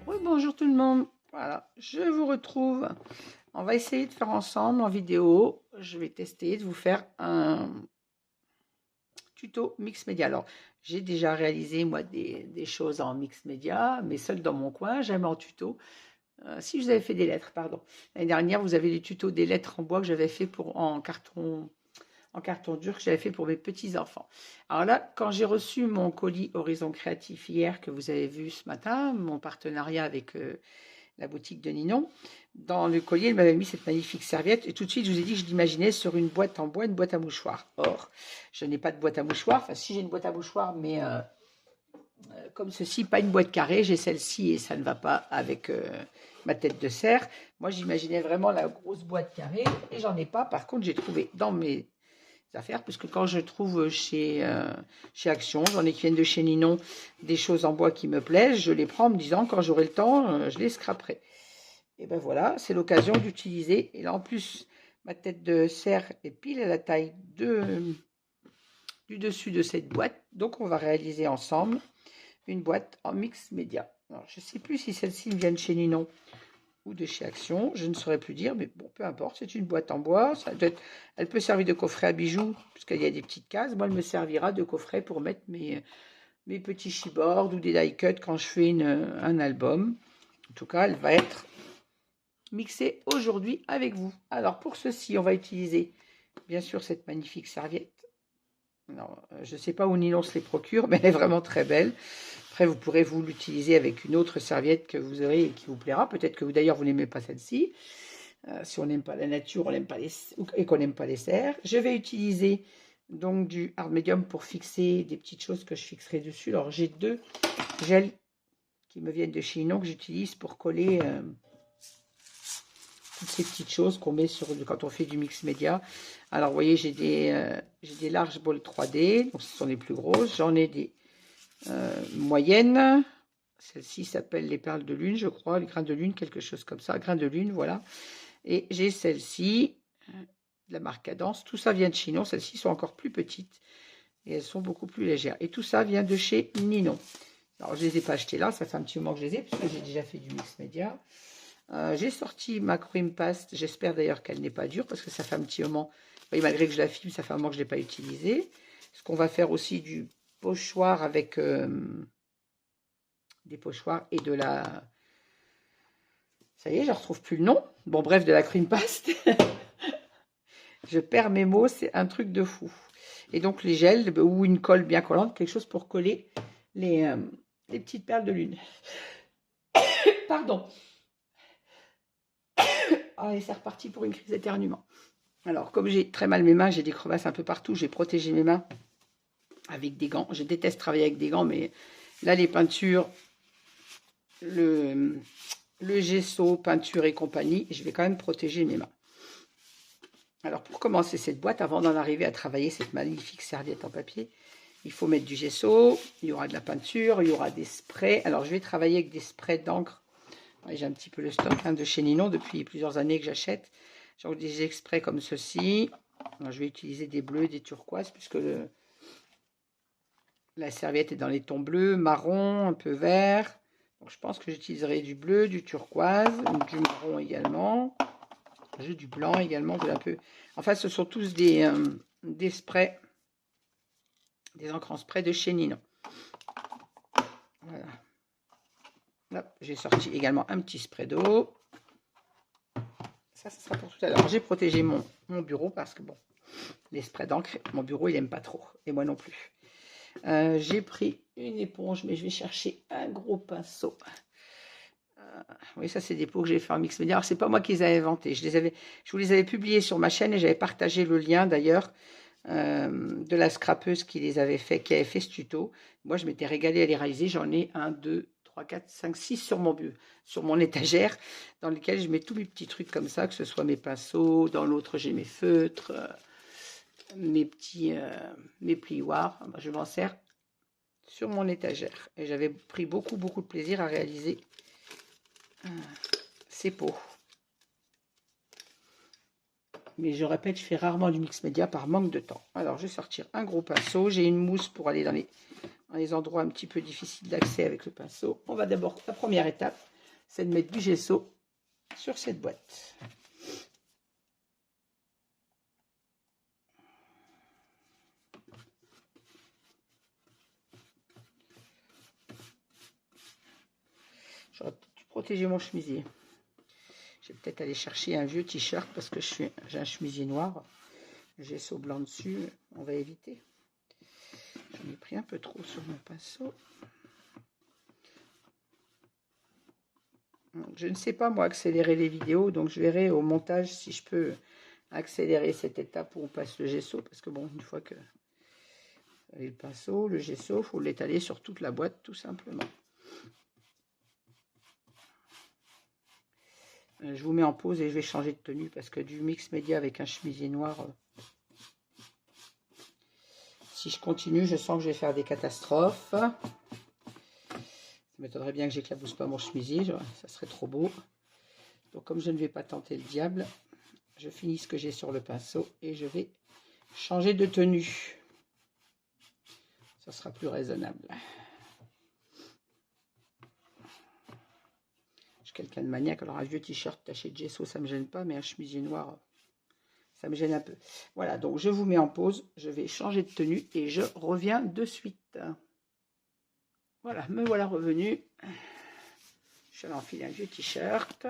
Oui, bonjour tout le monde. Voilà, je vous retrouve. On va essayer de faire ensemble en vidéo. Je vais tester de vous faire un tuto mix média. Alors, j'ai déjà réalisé moi des choses en mix média, mais seul dans mon coin, jamais en tuto. Si vous avez fait des lettres, pardon. L'année dernière, vous avez les tutos des lettres en bois que j'avais fait en carton dur que j'avais fait pour mes petits-enfants. Alors là, quand j'ai reçu mon colis Horizon Créatif hier, que vous avez vu ce matin, mon partenariat avec la boutique de Ninon, dans le collier, elle m'avait mis cette magnifique serviette et tout de suite, je vous ai dit que je l'imaginais sur une boîte en bois, une boîte à mouchoirs. Or, je n'ai pas de boîte à mouchoirs, enfin si j'ai une boîte à mouchoirs, mais comme ceci, pas une boîte carrée, j'ai celle-ci et ça ne va pas avec ma tête de serre. Moi, j'imaginais vraiment la grosse boîte carrée et j'en ai pas. Par contre, j'ai trouvé dans mes affaires, parce que quand je trouve chez Action, j'en ai qui viennent de chez Ninon, des choses en bois qui me plaisent, je les prends en me disant quand j'aurai le temps, je les scraperai. Et ben voilà, c'est l'occasion d'utiliser. Et là en plus, ma tête de serre est pile à la taille du dessus de cette boîte. Donc on va réaliser ensemble une boîte en mix média. Alors, je ne sais plus si celle-ci vient de chez Ninon ou de chez Action, je ne saurais plus dire, mais bon, peu importe, c'est une boîte en bois, elle peut servir de coffret à bijoux, puisqu'il y a des petites cases, moi elle me servira de coffret pour mettre mes petits chipboards ou des die cuts quand je fais un album. En tout cas, elle va être mixée aujourd'hui avec vous. Alors pour ceci, on va utiliser bien sûr cette magnifique serviette. Alors, je ne sais pas où Ninon se les procure, mais elle est vraiment très belle. Après, vous pourrez vous l'utiliser avec une autre serviette que vous aurez et qui vous plaira. Peut-être que vous, d'ailleurs, vous n'aimez pas celle-ci. Si on n'aime pas la nature, on n'aime pas et qu'on n'aime pas les serres. Je vais utiliser donc du hard medium pour fixer des petites choses que je fixerai dessus. Alors, j'ai deux gels qui me viennent de chez Ninon que j'utilise pour coller toutes ces petites choses qu'on met quand on fait du mix média. Alors, vous voyez, j'ai des larges bols 3D, donc ce sont les plus grosses. J'en ai des moyennes. Celle-ci s'appelle les perles de lune, je crois, les grains de lune, quelque chose comme ça. Grains de lune, voilà. Et j'ai celle-ci, de la marque Cadence. Tout ça vient de chez Ninon. Celles-ci sont encore plus petites et elles sont beaucoup plus légères. Et tout ça vient de chez Ninon. Alors, je ne les ai pas achetées là, ça fait un petit moment que je les ai, puisque j'ai déjà fait du mix média. J'ai sorti ma cream paste. J'espère d'ailleurs qu'elle n'est pas dure, parce que ça fait un petit moment, oui, malgré que je la filme, ça fait un moment que je ne l'ai pas utilisée. Ce qu'on va faire aussi du pochoir avec des pochoirs et de la... Ça y est, je ne retrouve plus le nom. Bon, bref, de la cream paste. Je perds mes mots, c'est un truc de fou. Et donc les gels ou une colle bien collante, quelque chose pour coller les petites perles de lune. Pardon. Allez, c'est reparti pour une crise d'éternuement. Alors, comme j'ai très mal mes mains, j'ai des crevasses un peu partout, j'ai protégé mes mains avec des gants. Je déteste travailler avec des gants, mais là, les peintures, le gesso, peinture et compagnie, je vais quand même protéger mes mains. Alors, pour commencer cette boîte, avant d'en arriver à travailler cette magnifique serviette en papier, il faut mettre du gesso, il y aura de la peinture, il y aura des sprays. Alors, je vais travailler avec des sprays d'encre. J'ai un petit peu le stock de chez Ninon depuis plusieurs années que j'achète. J'ai des extraits comme ceci. Alors, je vais utiliser des bleus, des turquoises, puisque la serviette est dans les tons bleus, marron, un peu vert. Donc, je pense que j'utiliserai du bleu, du turquoise, du marron également. J'ai du blanc également, de un peu. Enfin, ce sont tous des sprays, des encres en spray de chez Ninon. Voilà. J'ai sorti également un petit spray d'eau. Ça sera pour tout à l'heure. J'ai protégé mon bureau parce que, bon, les sprays d'encre, mon bureau, il n'aime pas trop. Et moi non plus. J'ai pris une éponge, mais je vais chercher un gros pinceau. Oui, ça, c'est des pots que j'ai fait en mix média. Alors, c'est pas moi qui les ai inventés. Je vous les avais publiés sur ma chaîne et j'avais partagé le lien, d'ailleurs, de la scrapeuse qui avait fait ce tuto. Moi, je m'étais régalée à les réaliser. J'en ai 1, 2, 3, 4, 5, 6 sur mon étagère, dans lequel je mets tous mes petits trucs comme ça, que ce soit mes pinceaux. Dans l'autre, j'ai mes feutres, mes plioirs. Je m'en sers sur mon étagère. Et j'avais pris beaucoup de plaisir à réaliser ces pots. Mais je répète, je fais rarement du mix média par manque de temps. Alors, je vais sortir un gros pinceau. J'ai une mousse pour aller dans les endroits un petit peu difficiles d'accès avec le pinceau. On va d'abord, la première étape, c'est de mettre du gesso sur cette boîte. J'aurais peut-être dû protéger mon chemisier. Je vais peut-être aller chercher un vieux t-shirt parce que j'ai un chemisier noir. Le gesso blanc dessus, on va éviter. J'en ai pris un peu trop sur mon pinceau. Je ne sais pas moi accélérer les vidéos, donc je verrai au montage si je peux accélérer cette étape où on passe le gesso, parce que bon, une fois que le pinceau, le gesso, il faut l'étaler sur toute la boîte tout simplement. Je vous mets en pause et je vais changer de tenue parce que du mix média avec un chemisier noir, si je continue, je sens que je vais faire des catastrophes. Ça m'étonnerait bien que j'éclabousse pas mon chemisier, ça serait trop beau. Donc comme je ne vais pas tenter le diable, je finis ce que j'ai sur le pinceau et je vais changer de tenue. Ça sera plus raisonnable. Je suis quelqu'un de maniaque, alors un vieux t-shirt taché de gesso, ça me gêne pas, mais un chemisier noir, ça me gêne un peu. Voilà, donc je vous mets en pause, je vais changer de tenue et je reviens de suite. Voilà, me voilà revenu. Je vais enfiler un vieux t-shirt.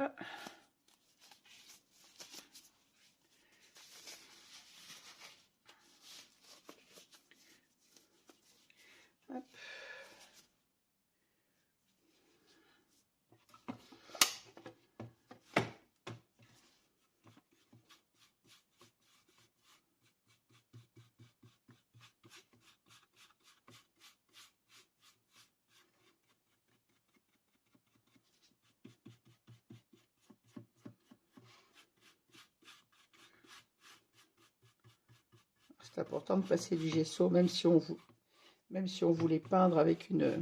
C'est important de passer du gesso, même si on voulait peindre avec une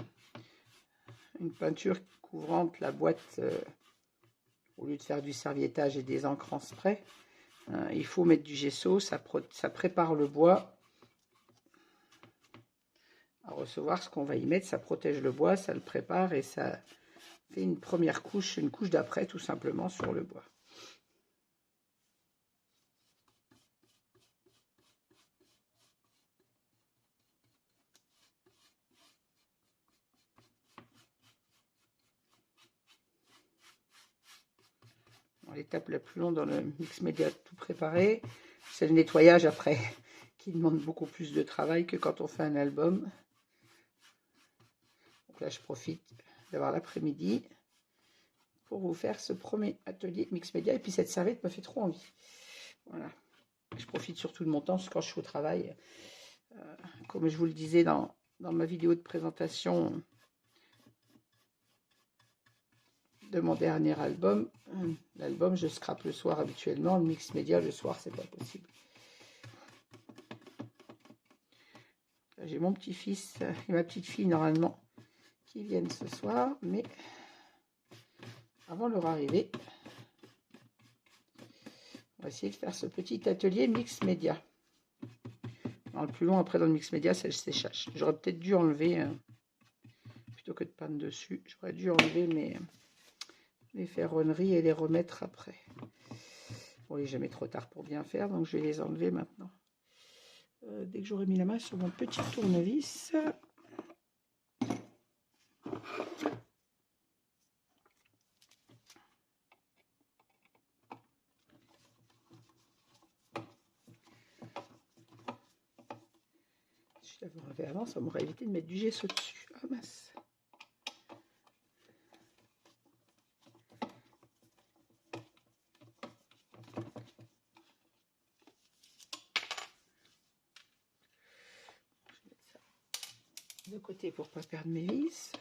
peinture couvrante la boîte, au lieu de faire du serviettage et des encres en spray. Il faut mettre du gesso, ça prépare le bois à recevoir ce qu'on va y mettre, ça protège le bois, ça le prépare et ça fait une première couche, une couche d'après tout simplement sur le bois. L'étape la plus longue dans le mix média tout préparé, c'est le nettoyage après, qui demande beaucoup plus de travail que quand on fait un album. Donc là, je profite d'avoir l'après-midi pour vous faire ce premier atelier mix média. Et puis cette serviette me fait trop envie. Voilà. Je profite surtout de mon temps quand je suis au travail. Comme je vous le disais dans ma vidéo de présentation de mon dernier album, l'album je scrape le soir habituellement, le mix média le soir c'est pas possible. J'ai mon petit-fils et ma petite-fille normalement qui viennent ce soir, mais avant leur arrivée, on va essayer de faire ce petit atelier mix média. Le plus long après dans le mix média, c'est le séchage. J'aurais peut-être dû enlever, plutôt que de peindre dessus, j'aurais dû enlever les ferronneries et les remettre après. Bon, il n'est jamais trop tard pour bien faire, donc je vais les enlever maintenant. Dès que j'aurai mis la main sur mon petit tournevis. Si je l'avais enlevé avant, ça m'aurait évité de mettre du gesso dessus. Ah mince. De côté pour pas perdre mes vis.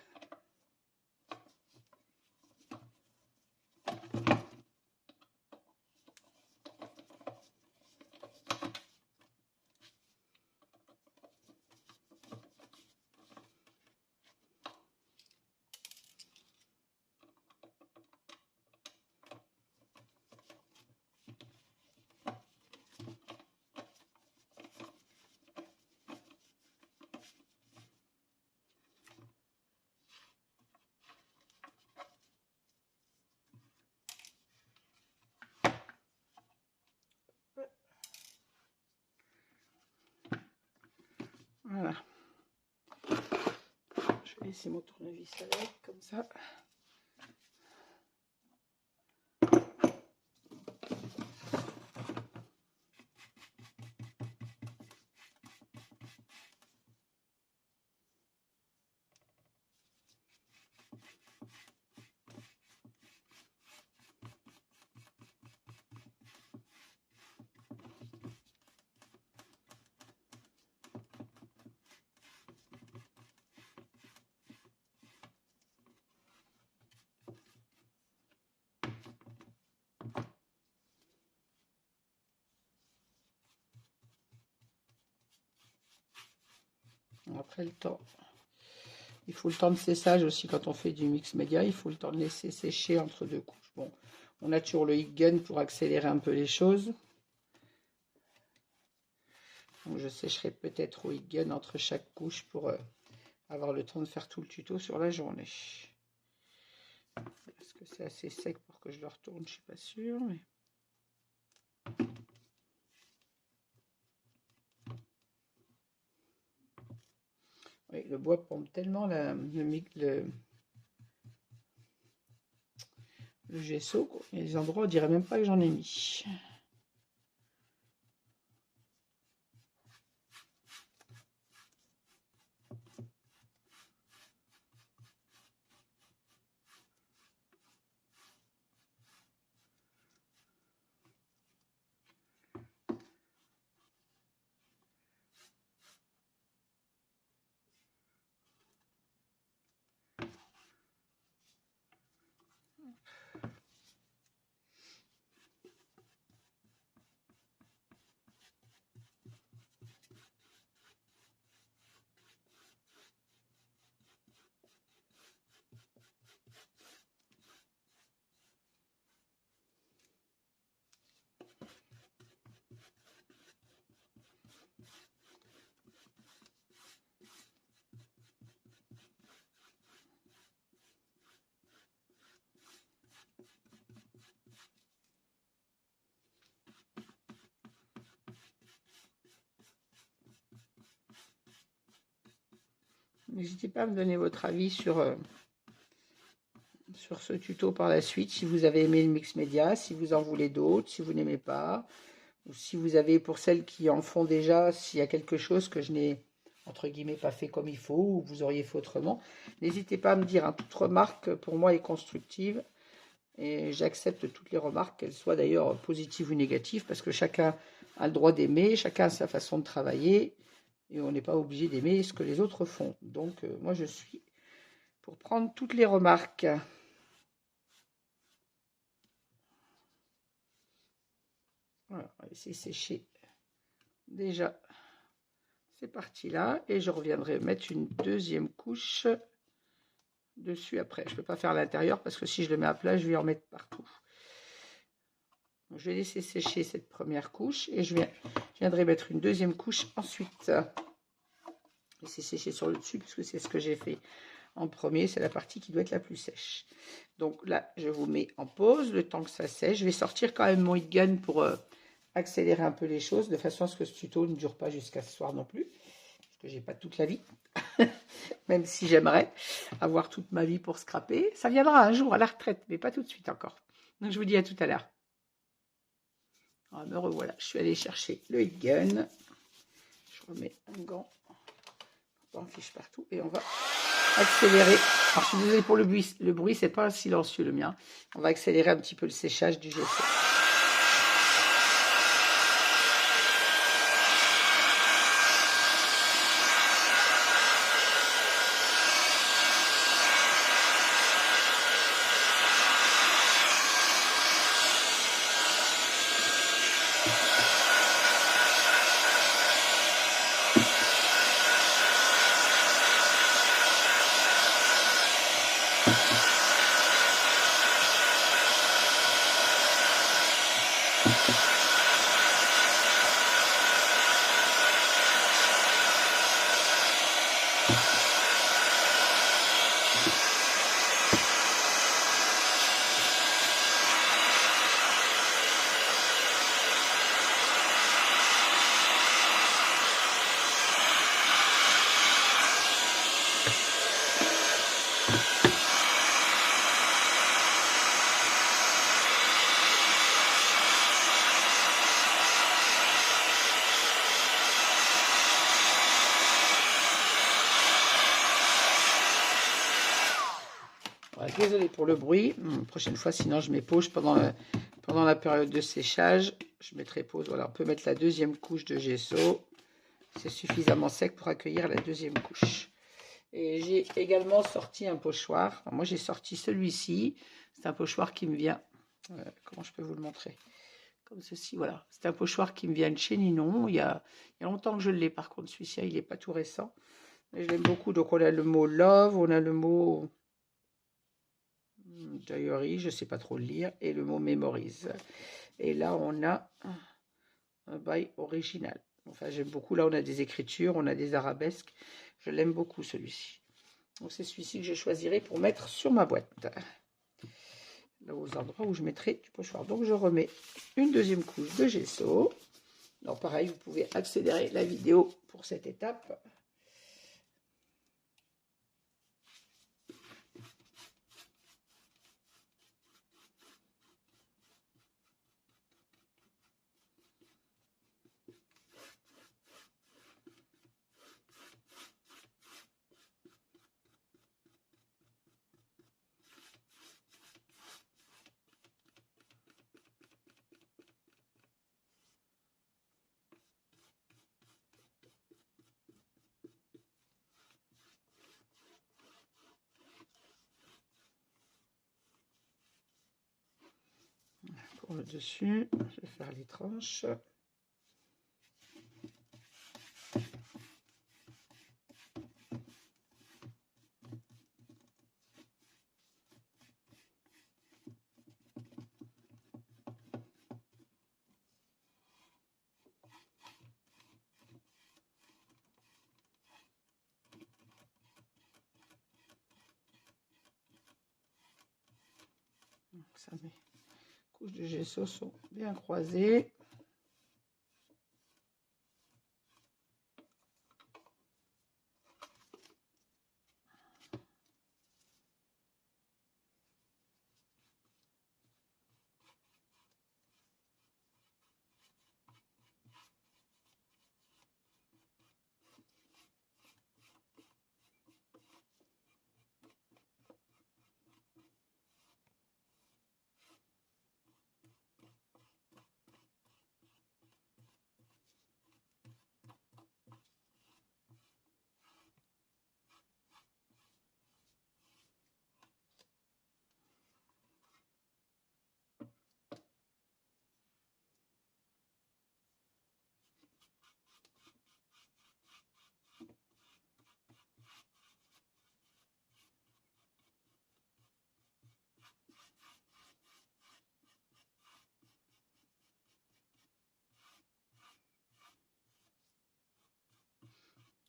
Voilà. Je vais laisser mon tournevis avec, comme ça. Après le temps, il faut le temps de séchage aussi quand on fait du mix média, il faut le temps de laisser sécher entre deux couches. Bon, on a toujours le heat gun pour accélérer un peu les choses. Donc je sécherai peut-être au heat gun entre chaque couche pour avoir le temps de faire tout le tuto sur la journée. Est-ce que c'est assez sec pour que je le retourne? Je suis pas sûre, mais... Oui, le bois pompe tellement le gesso, quoi. Il y a des endroits où on dirait même pas que j'en ai mis. N'hésitez pas à me donner votre avis sur ce tuto par la suite, si vous avez aimé le mix média, si vous en voulez d'autres, si vous n'aimez pas, ou si vous avez, pour celles qui en font déjà, s'il y a quelque chose que je n'ai, entre guillemets, pas fait comme il faut, ou vous auriez fait autrement, n'hésitez pas à me dire, hein. Toute remarque, pour moi, est constructive, et j'accepte toutes les remarques, qu'elles soient d'ailleurs positives ou négatives, parce que chacun a le droit d'aimer, chacun a sa façon de travailler, et on n'est pas obligé d'aimer ce que les autres font. Donc, moi, je suis pour prendre toutes les remarques. Voilà, on va laisser sécher déjà ces parties-là. Et je reviendrai mettre une deuxième couche dessus après. Je ne peux pas faire l'intérieur parce que si je le mets à plat, je vais en mettre partout. Donc, je vais laisser sécher cette première couche et je viendrai mettre une deuxième couche ensuite. Laisser sécher sur le dessus puisque c'est ce que j'ai fait en premier. C'est la partie qui doit être la plus sèche. Donc là, je vous mets en pause le temps que ça sèche. Je vais sortir quand même mon heat gun pour... accélérer un peu les choses de façon à ce que ce tuto ne dure pas jusqu'à ce soir non plus, parce que j'ai pas toute la vie, même si j'aimerais avoir toute ma vie pour scraper. Ça viendra un jour à la retraite, mais pas tout de suite encore. Donc je vous dis à tout à l'heure. Me revoilà, je suis allée chercher le heat gun. Je remets un gant, pas en fiche partout, et on va accélérer. Alors, je suis désolée pour le bruit c'est pas silencieux le mien. On va accélérer un petit peu le séchage du gesso. Désolée pour le bruit. Prochaine fois, sinon je mets pause pendant la période de séchage. Je mettrai pause. Voilà, on peut mettre la deuxième couche de gesso. C'est suffisamment sec pour accueillir la deuxième couche. Et j'ai également sorti un pochoir. Alors, moi, j'ai sorti celui-ci. C'est un pochoir qui me vient... comment je peux vous le montrer? Comme ceci, voilà. C'est un pochoir qui me vient de chez Ninon. Il y a longtemps que je l'ai, par contre. Celui-ci, il n'est pas tout récent. Mais je l'aime beaucoup. Donc, on a le mot love, on a le mot diary, je ne sais pas trop le lire, et le mot mémorise. Et là, on a un bail original. Enfin, j'aime beaucoup. Là, on a des écritures, on a des arabesques. Je l'aime beaucoup, celui-ci. Donc, c'est celui-ci que je choisirai pour mettre sur ma boîte. Là, aux endroits où je mettrai du pochoir. Donc, je remets une deuxième couche de gesso. Alors, pareil, vous pouvez accélérer la vidéo pour cette étape. Pour le dessus, je vais faire les tranches. Ça, mes couches de gesso sont bien croisées.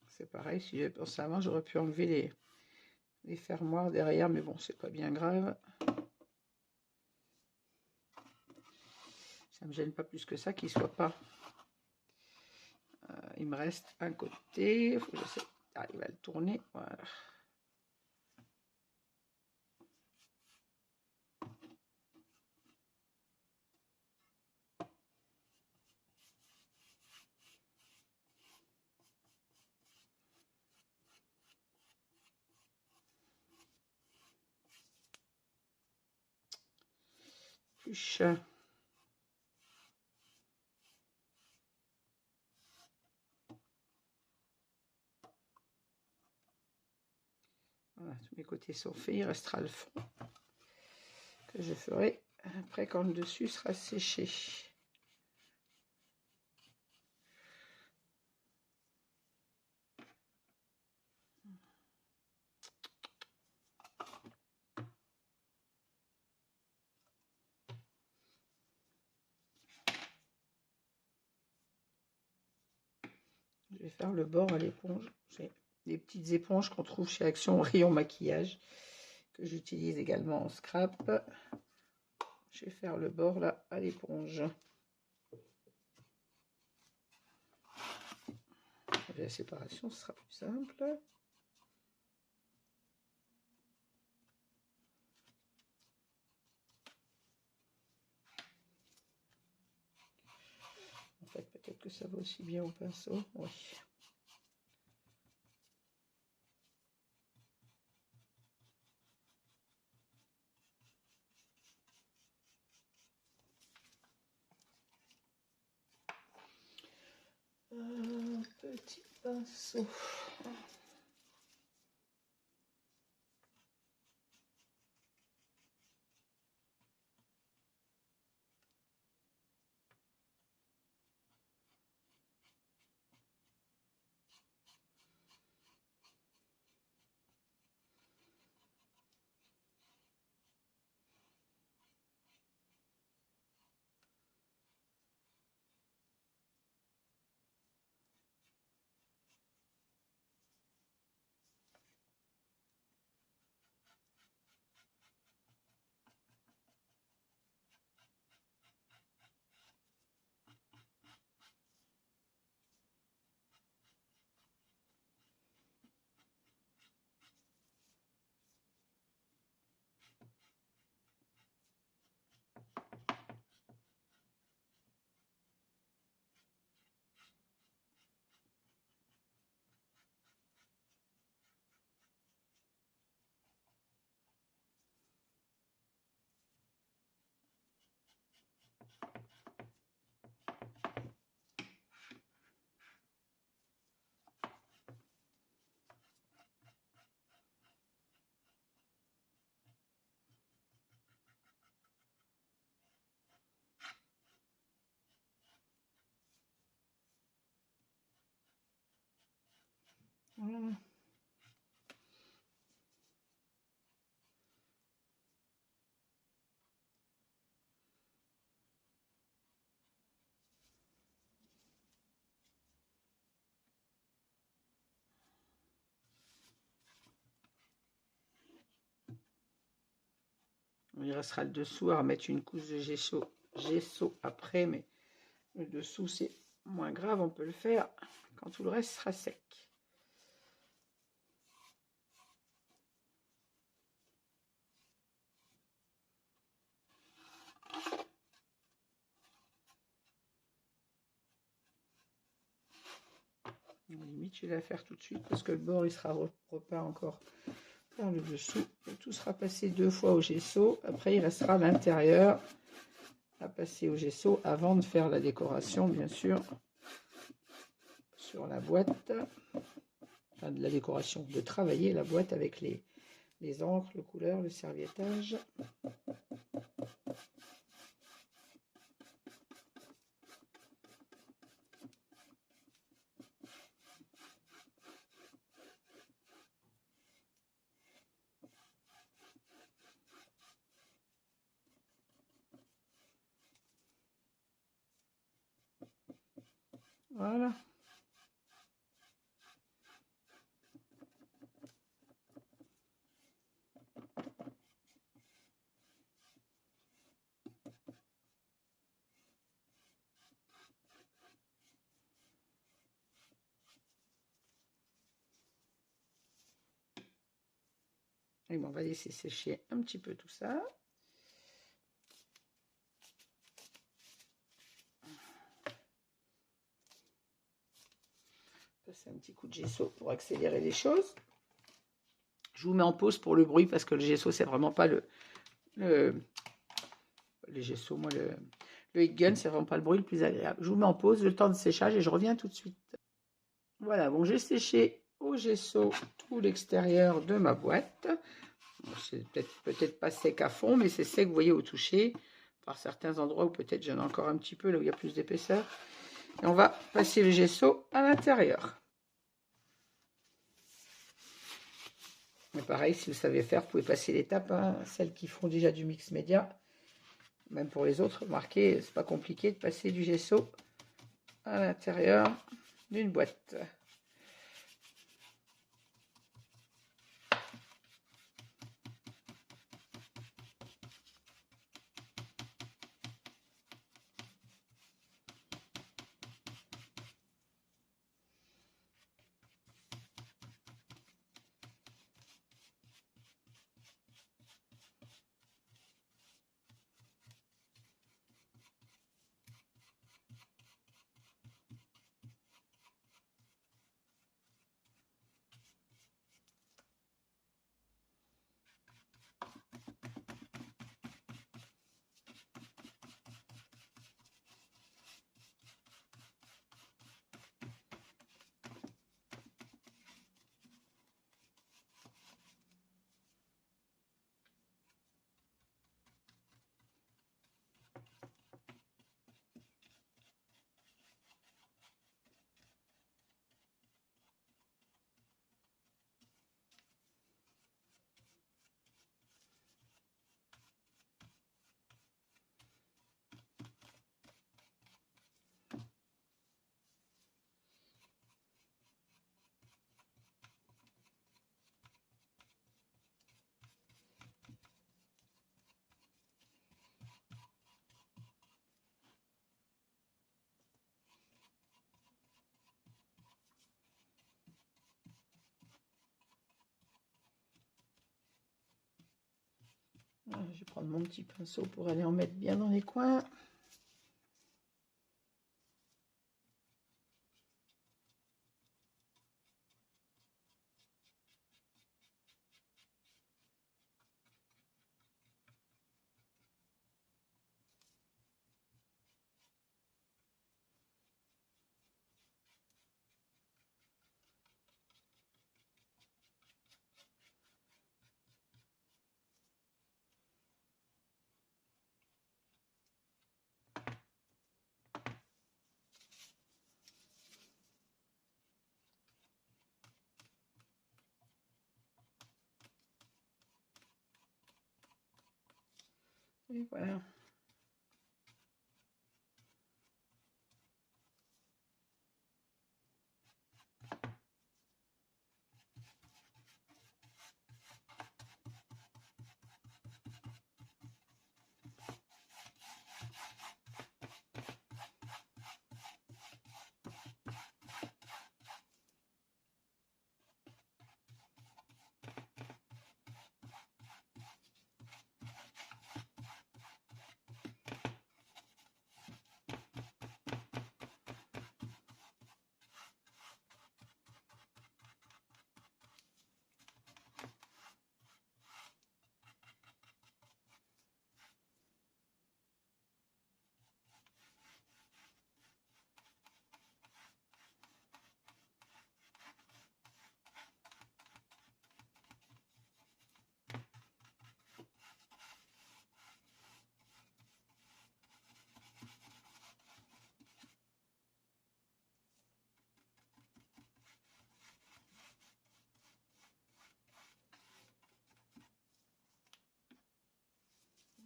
C'est pareil, si j'avais pensé avant, j'aurais pu enlever les fermoirs derrière, mais bon, c'est pas bien grave. Ça me gêne pas plus que ça qu'il soit pas. Il me reste un côté, il faut que j'essaie d'arriver à le tourner. Voilà. Voilà, tous mes côtés sont faits, il restera le fond que je ferai après quand le dessus sera séché. Je vais faire le bord à l'éponge. J'ai des petites éponges qu'on trouve chez Action Rayon Maquillage, que j'utilise également en scrap. Je vais faire le bord là à l'éponge. La séparation, ce sera plus simple. En fait, peut-être que ça va aussi bien au pinceau. Oui. Un petit pinceau. Voilà. Il restera le dessous à remettre une couche de gesso après, mais le dessous c'est moins grave, on peut le faire quand tout le reste sera sec. Limite, je vais la faire tout de suite parce que le bord il sera repeint encore par le dessous. Et tout sera passé 2 fois au gesso. Après, il restera l'intérieur à passer au gesso avant de faire la décoration, bien sûr, sur la boîte. Enfin, de la décoration, de travailler la boîte avec les encres, le couleur, le serviettage. Voilà. Et bon, on va laisser sécher un petit peu tout ça. Passer un petit coup de gesso pour accélérer les choses. Je vous mets en pause pour le bruit parce que le gesso, c'est vraiment pas le gesso, moi, le heat gun, c'est vraiment pas le bruit le plus agréable. Je vous mets en pause le temps de séchage et je reviens tout de suite. Voilà, bon, j'ai séché au gesso tout l'extérieur de ma boîte. C'est peut-être pas sec à fond, mais c'est sec, vous voyez, au toucher, par certains endroits où peut-être j'en ai encore un petit peu, là où il y a plus d'épaisseur. Et on va passer le gesso à l'intérieur. Mais pareil, si vous savez faire, vous pouvez passer l'étape, hein, celles qui font déjà du mix média. Même pour les autres, remarquez, c'est pas compliqué de passer du gesso à l'intérieur d'une boîte. Je vais prendre mon petit pinceau pour aller en mettre bien dans les coins. Et voilà.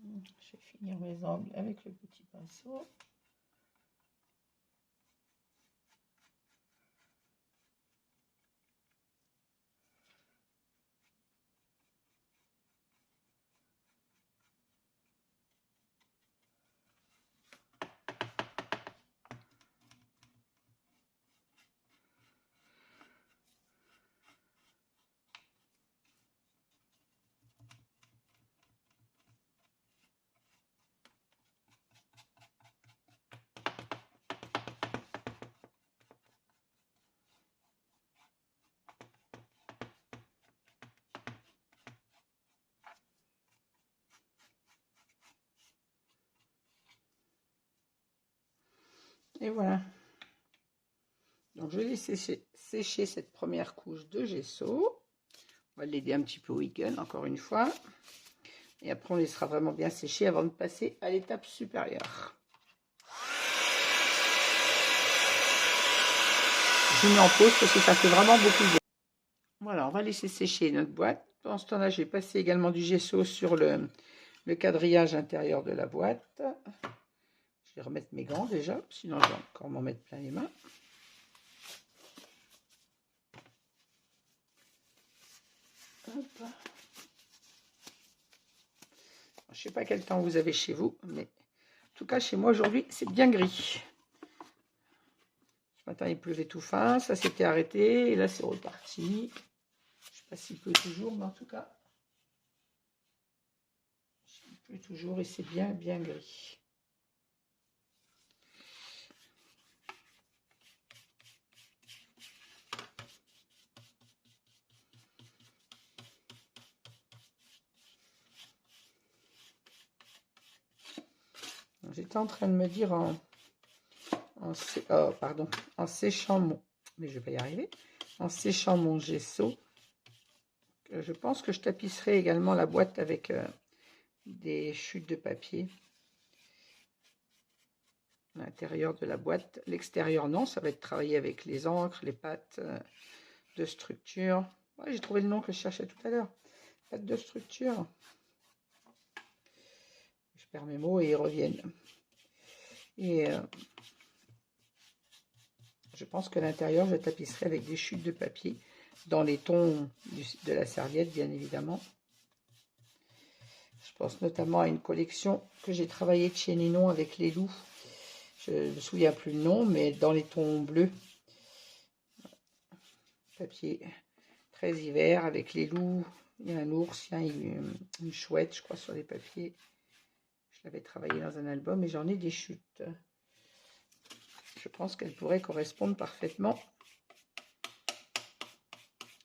Je vais finir mes angles avec le petit pinceau. Et voilà. Donc je vais laisser sécher cette première couche de gesso. On va l'aider un petit peu au week-end, encore une fois. Et après, on laissera vraiment bien sécher avant de passer à l'étape supérieure. Je mets en pause parce que ça fait vraiment beaucoup de bruit. Voilà, on va laisser sécher notre boîte. Pendant ce temps-là, je vais passer également du gesso sur le quadrillage intérieur de la boîte. Je vais remettre mes gants déjà, sinon je vais encore m'en mettre plein les mains. Hop. Je ne sais pas quel temps vous avez chez vous, mais en tout cas chez moi aujourd'hui c'est bien gris. Ce matin il pleuvait tout fin, ça s'était arrêté et là c'est reparti. Je ne sais pas s'il pleut toujours, mais en tout cas il pleut toujours et c'est bien gris. J'étais en train de me dire en séchant mon, mais je vais y arriver, en séchant mon gesso, je pense que je tapisserai également la boîte avec des chutes de papier. L'intérieur de la boîte, l'extérieur non, ça va être travaillé avec les encres, les pâtes de structure. Ouais, j'ai trouvé le nom que je cherchais tout à l'heure, pâtes de structure. Je perds mes mots et ils reviennent. Et je pense que l'intérieur, je tapisserai avec des chutes de papier dans les tons de la serviette, bien évidemment. Je pense notamment à une collection que j'ai travaillée de chez Ninon avec les loups. Je ne me souviens plus le nom, mais dans les tons bleus. Papier très hiver avec les loups, Il y a un ours, il y a une chouette, je crois, sur les papiers. Je l'avais travaillé dans un album et j'en ai des chutes. Je pense qu'elle pourrait correspondre parfaitement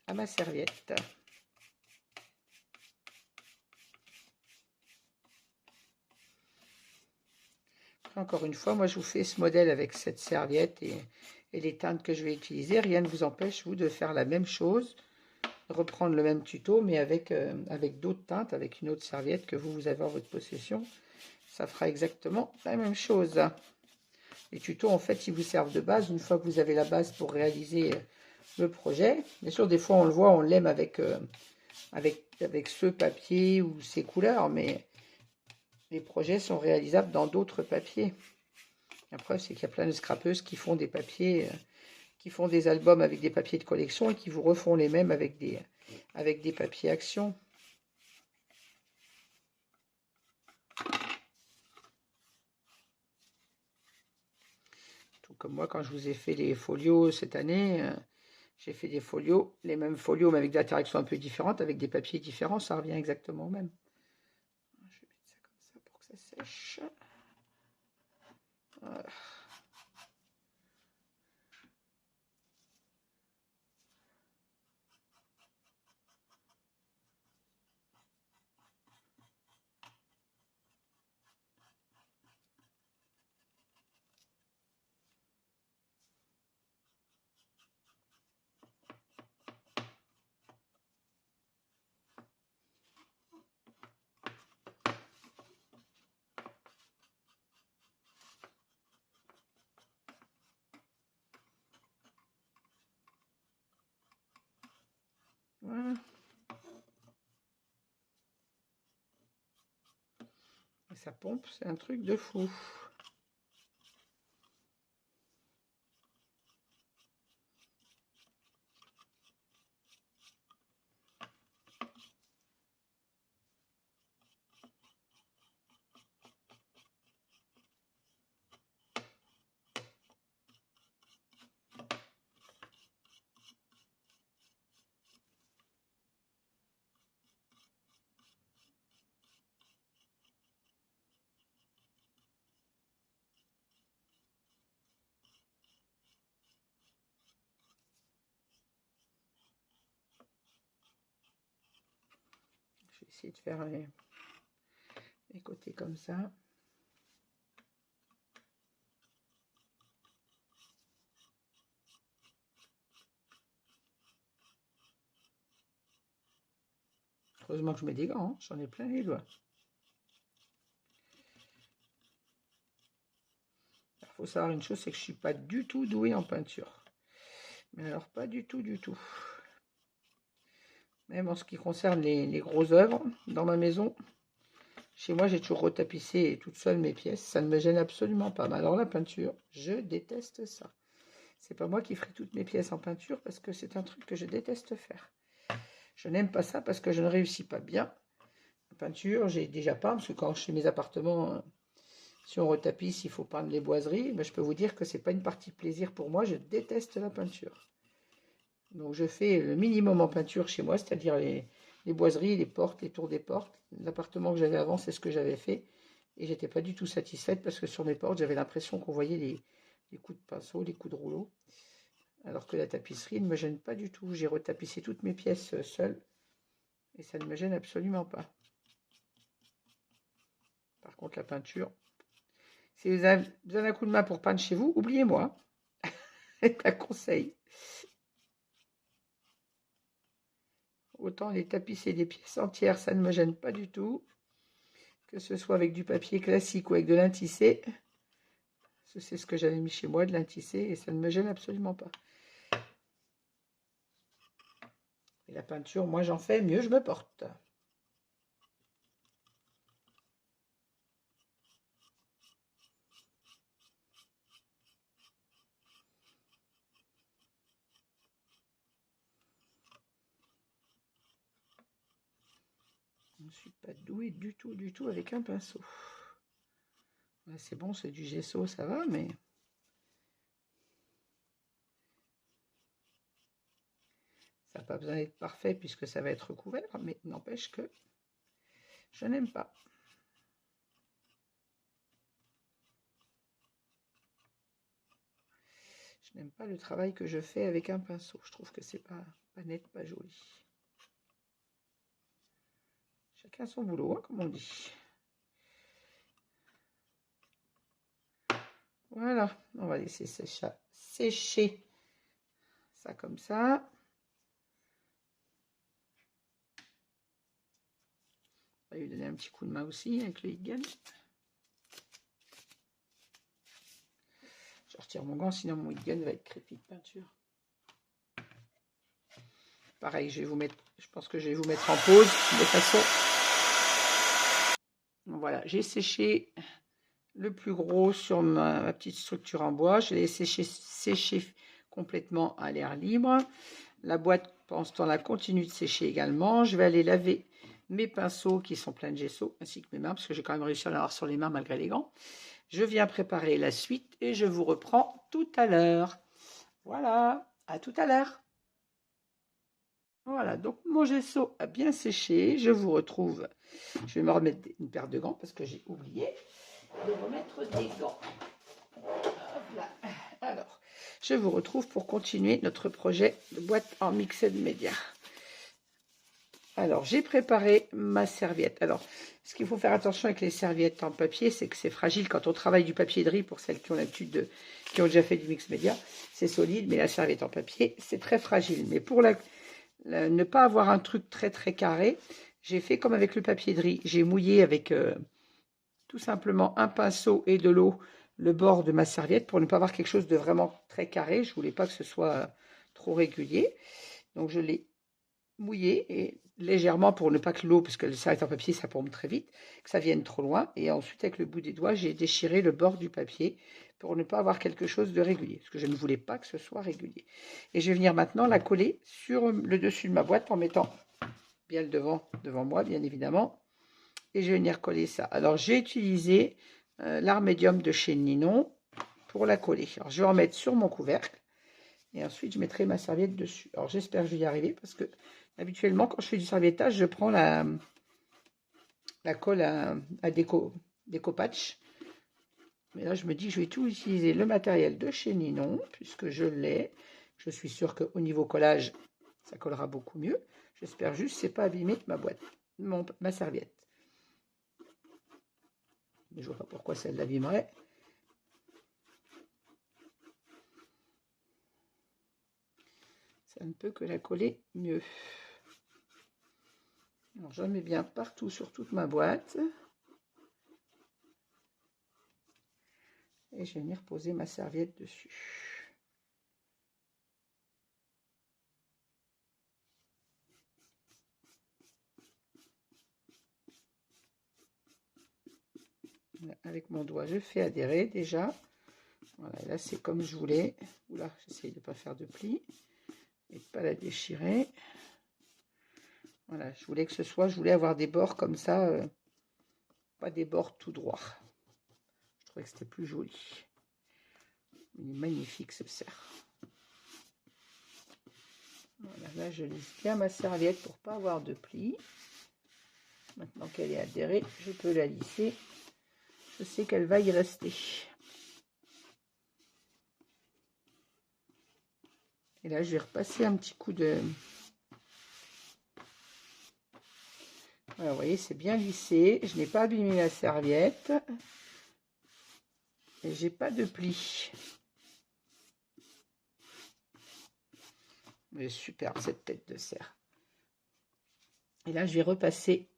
à ma serviette. Encore une fois, moi je vous fais ce modèle avec cette serviette et les teintes que je vais utiliser. Rien ne vous empêche, vous, de faire la même chose, reprendre le même tuto, mais avec d'autres teintes, avec une autre serviette que vous avez en votre possession. Ça fera exactement la même chose. Les tutos, en fait, ils vous servent de base. Une fois que vous avez la base pour réaliser le projet, bien sûr, des fois, on le voit, on l'aime avec ce papier ou ces couleurs, mais les projets sont réalisables dans d'autres papiers. La preuve, c'est qu'il y a plein de scrapeuses qui font des papiers, qui font des albums avec des papiers de collection et qui vous refont les mêmes avec des papiers action. Tout comme moi, quand je vous ai fait les folios cette année, j'ai fait des folios, les mêmes folios, mais avec des interactions un peu différentes, avec des papiers différents, ça revient exactement au même. Je vais mettre ça comme ça pour que ça sèche. Voilà. Voilà. Et ça pompe, c'est un truc de fou. Je vais essayer de faire les côtés comme ça. Heureusement que je mets des gants, hein, j'en ai plein les doigts. Il faut savoir une chose, c'est que je ne suis pas du tout douée en peinture. Mais alors pas du tout, du tout. Même en ce qui concerne les grosses œuvres, dans ma maison, chez moi j'ai toujours retapissé toute seule mes pièces. Ça ne me gêne absolument pas. Mais alors la peinture, je déteste ça. C'est pas moi qui ferai toutes mes pièces en peinture parce que c'est un truc que je déteste faire. Je n'aime pas ça parce que je ne réussis pas bien. La peinture, j'ai déjà peint, parce que quand je fais mes appartements, si on retapisse, il faut peindre les boiseries. Mais je peux vous dire que c'est pas une partie plaisir pour moi. Je déteste la peinture. Donc je fais le minimum en peinture chez moi, c'est-à-dire les boiseries, les portes, les tours des portes. L'appartement que j'avais avant, c'est ce que j'avais fait. Et j'étais pas du tout satisfaite parce que sur mes portes, j'avais l'impression qu'on voyait les coups de pinceau, les coups de rouleau. Alors que la tapisserie ne me gêne pas du tout. J'ai retapissé toutes mes pièces seule. Et ça ne me gêne absolument pas. Par contre, la peinture, si vous avez besoin d'un coup de main pour peindre chez vous, oubliez-moi. C'est un conseil. Autant les tapisser des pièces entières, ça ne me gêne pas du tout. Que ce soit avec du papier classique ou avec de lin tissé. C'est ce que j'avais mis chez moi, de lin tissé, et ça ne me gêne absolument pas. Et la peinture, moi j'en fais, mieux je me porte. Je ne suis pas douée du tout avec un pinceau. C'est bon, c'est du gesso, ça va, mais ça pas besoin d'être parfait puisque ça va être recouvert, mais n'empêche que je n'aime pas. Je n'aime pas le travail que je fais avec un pinceau. Je trouve que c'est pas net, pas joli. Chacun son boulot, hein, comme on dit. Voilà, on va laisser sécher ça comme ça. On va lui donner un petit coup de main aussi avec le Hit Gun. Je retire mon gant, sinon mon Hit Gun va être crépi de peinture. Pareil, je pense que je vais vous mettre en pause de façon. Voilà, j'ai séché le plus gros sur ma petite structure en bois. Je l'ai séché complètement à l'air libre. La boîte, pendant ce temps-là, continue de sécher également. Je vais aller laver mes pinceaux qui sont pleins de gesso, ainsi que mes mains, parce que j'ai quand même réussi à l'avoir sur les mains malgré les gants. Je viens préparer la suite et je vous reprends tout à l'heure. Voilà, à tout à l'heure. Voilà, donc mon gesso a bien séché. Je vous retrouve. Je vais me remettre une paire de gants parce que j'ai oublié de remettre des gants. Hop là. Alors, je vous retrouve pour continuer notre projet de boîte en mixed media. Alors, j'ai préparé ma serviette. Alors, ce qu'il faut faire attention avec les serviettes en papier, c'est que c'est fragile quand on travaille du papier de riz, pour celles qui ont l'habitude qui ont déjà fait du mix média. C'est solide, mais la serviette en papier, c'est très fragile. Mais pour ne pas avoir un truc très très carré, j'ai fait comme avec le papier de riz. J'ai mouillé avec tout simplement un pinceau et de l'eau le bord de ma serviette pour ne pas avoir quelque chose de vraiment très carré. Je ne voulais pas que ce soit trop régulier. Donc, je l'ai mouillé et légèrement pour ne pas que l'eau, parce que le serviette en papier ça pompe très vite, que ça vienne trop loin. Et ensuite avec le bout des doigts j'ai déchiré le bord du papier pour ne pas avoir quelque chose de régulier, parce que je ne voulais pas que ce soit régulier. Et je vais venir maintenant la coller sur le dessus de ma boîte en mettant bien le devant moi bien évidemment, et je vais venir coller ça. Alors j'ai utilisé l'art médium de chez Ninon pour la coller. Alors je vais en mettre sur mon couvercle et ensuite je mettrai ma serviette dessus. Alors j'espère que je vais y arriver, parce que habituellement, quand je fais du serviettage, je prends la colle à découpage. Mais là, je me dis que je vais tout utiliser le matériel de chez Ninon, puisque je l'ai. Je suis sûre qu'au niveau collage, ça collera beaucoup mieux. J'espère juste que ce n'est pas abîmé ma boîte, ma serviette. Mais je ne vois pas pourquoi ça l'abîmerait. Ça ne peut que la coller mieux. Alors, je mets bien partout sur toute ma boîte. Et je vais venir poser ma serviette dessus. Avec mon doigt, je fais adhérer déjà. Voilà, là c'est comme je voulais. Oula, j'essaye de ne pas faire de plis et de ne pas la déchirer. Voilà, je voulais avoir des bords comme ça, pas des bords tout droits. Je trouvais que c'était plus joli. Il est magnifique ce cerf. Voilà, là je lisse bien ma serviette pour pas avoir de plis. Maintenant qu'elle est adhérée, je peux la lisser. Je sais qu'elle va y rester. Et là je vais repasser un petit coup de... Voilà, vous voyez, c'est bien lissé. Je n'ai pas abîmé la serviette. Et j'ai pas de plis. Mais super cette tête de cerf. Et là, je vais repasser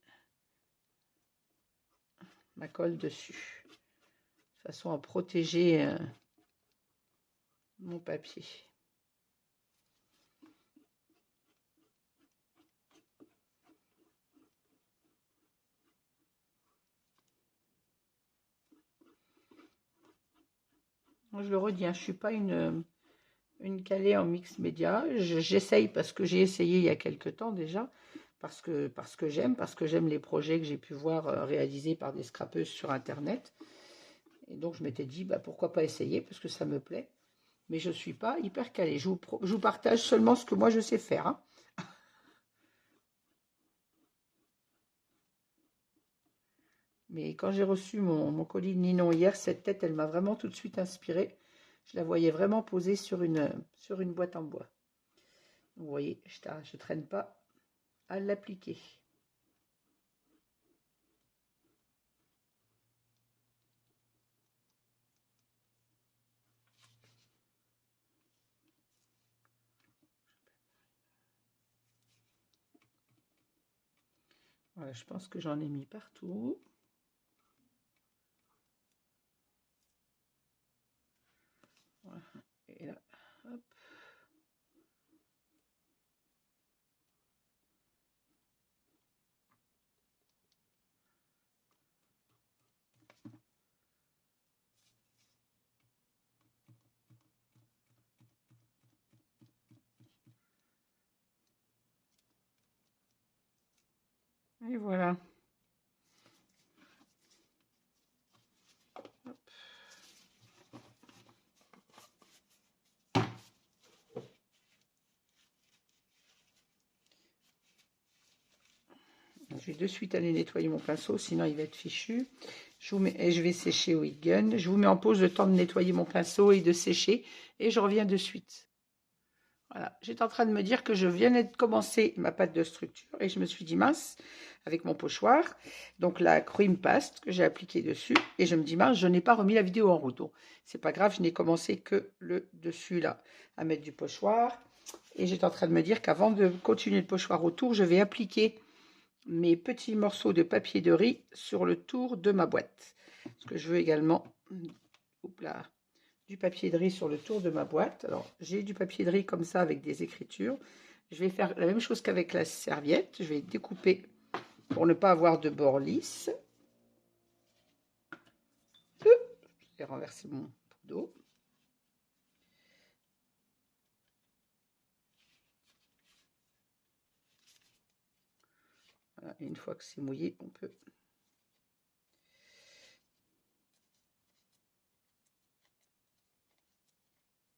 ma colle dessus. De façon à protéger mon papier. Je le redis, hein, je ne suis pas une calée en mix média. J'essaye parce que j'ai essayé il y a quelques temps déjà, parce que j'aime les projets que j'ai pu voir réalisés par des scrapeuses sur internet. Et donc je m'étais dit pourquoi pas essayer, parce que ça me plaît. Mais je ne suis pas hyper calée. Je vous partage seulement ce que moi je sais faire. Hein. Mais quand j'ai reçu mon colis de Ninon hier, cette tête, elle m'a vraiment tout de suite inspirée. Je la voyais vraiment posée sur une boîte en bois. Vous voyez, je ne traîne pas à l'appliquer. Voilà, je pense que j'en ai mis partout. Voilà. Et là, hop. Et voilà. Hop. Je vais de suite aller nettoyer mon pinceau, sinon il va être fichu. Je vais sécher au heat gun. Je vous mets en pause le temps de nettoyer mon pinceau et de sécher. Et je reviens de suite. Voilà, j'étais en train de me dire que je venais de commencer ma pâte de structure. Et je me suis dit, mince, avec mon pochoir. Donc la cream paste que j'ai appliquée dessus. Et je me dis, mince, je n'ai pas remis la vidéo en route. C'est pas grave, je n'ai commencé que le dessus là, à mettre du pochoir. Et j'étais en train de me dire qu'avant de continuer le pochoir autour, je vais appliquer mes petits morceaux de papier de riz sur le tour de ma boîte. Parce que je veux également du papier de riz sur le tour de ma boîte. Alors, j'ai du papier de riz comme ça avec des écritures. Je vais faire la même chose qu'avec la serviette. Je vais découper pour ne pas avoir de bord lisse. Je vais renverser mon pot d'eau. Voilà, et une fois que c'est mouillé, on peut...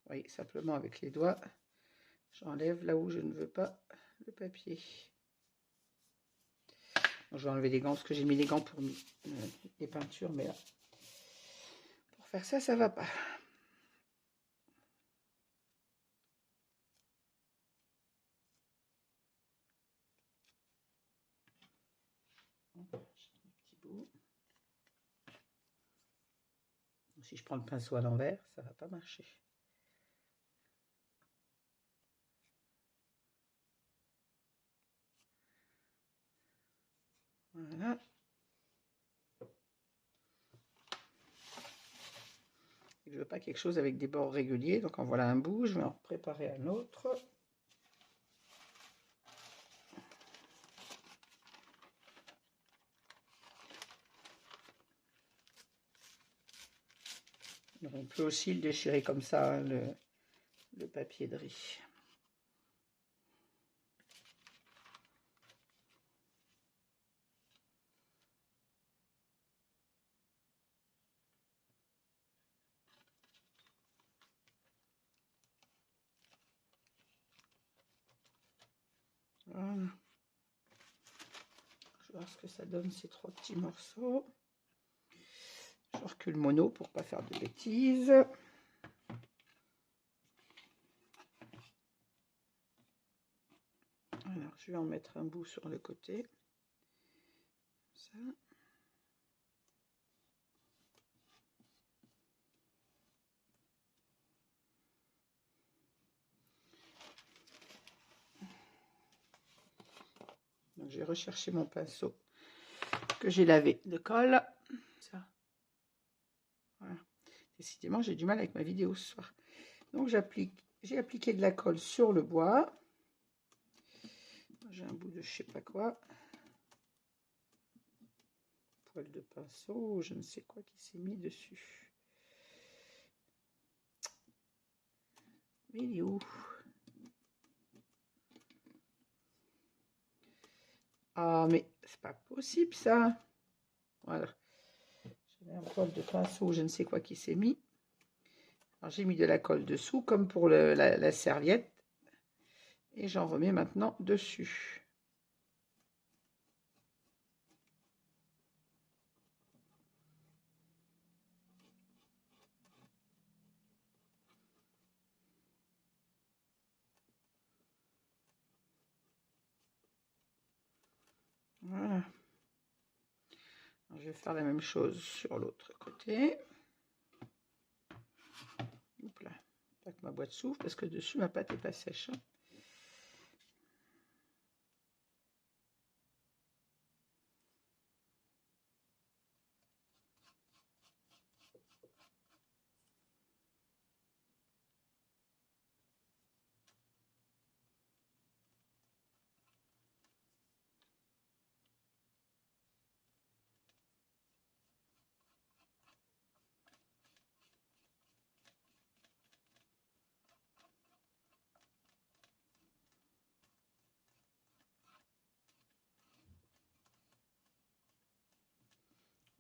Oui, simplement avec les doigts, j'enlève là où je ne veux pas le papier. Bon, je vais enlever les gants parce que j'ai mis les gants pour les peintures, mais là, pour faire ça, ça va pas. Si je prends le pinceau à l'envers, ça va pas marcher. Voilà. Je veux pas quelque chose avec des bords réguliers, donc en voilà un bout. Je vais en préparer un autre. Donc on peut aussi le déchirer comme ça, hein, le papier de riz. Voilà. Je vais voir ce que ça donne ces trois petits morceaux. Je recule mon eau pour pas faire de bêtises. Alors je vais en mettre un bout sur le côté. Ça. Donc j'ai recherché mon pinceau que j'ai lavé de colle. Ça. Voilà. Décidément, j'ai du mal avec ma vidéo ce soir. Donc j'ai appliqué de la colle sur le bois. J'ai un bout de je sais pas quoi. Poil de pinceau, je ne sais quoi qui s'est mis dessus. Mais il est où? Ah, mais c'est pas possible ça. Voilà. J'avais un poil de pinceau, je ne sais quoi qui s'est mis. Alors j'ai mis de la colle dessous, comme pour la serviette. Et j'en remets maintenant dessus. vais faire la même chose sur l'autre côté. Hop là. Pas que ma boîte s'ouvre parce que dessus ma pâte n'est pas sèche.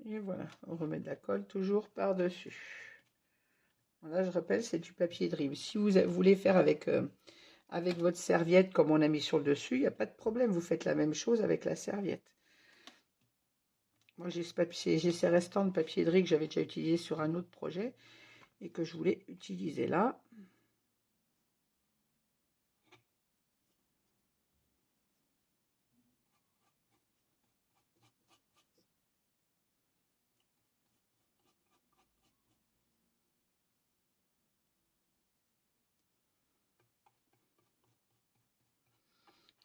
Et voilà, on remet de la colle toujours par-dessus. Là, je rappelle, c'est du papier de riz. Si vous voulez faire avec votre serviette, comme on a mis sur le dessus, il n'y a pas de problème. Vous faites la même chose avec la serviette. Moi, j'ai ces restants de papier de riz que j'avais déjà utilisé sur un autre projet et que je voulais utiliser là.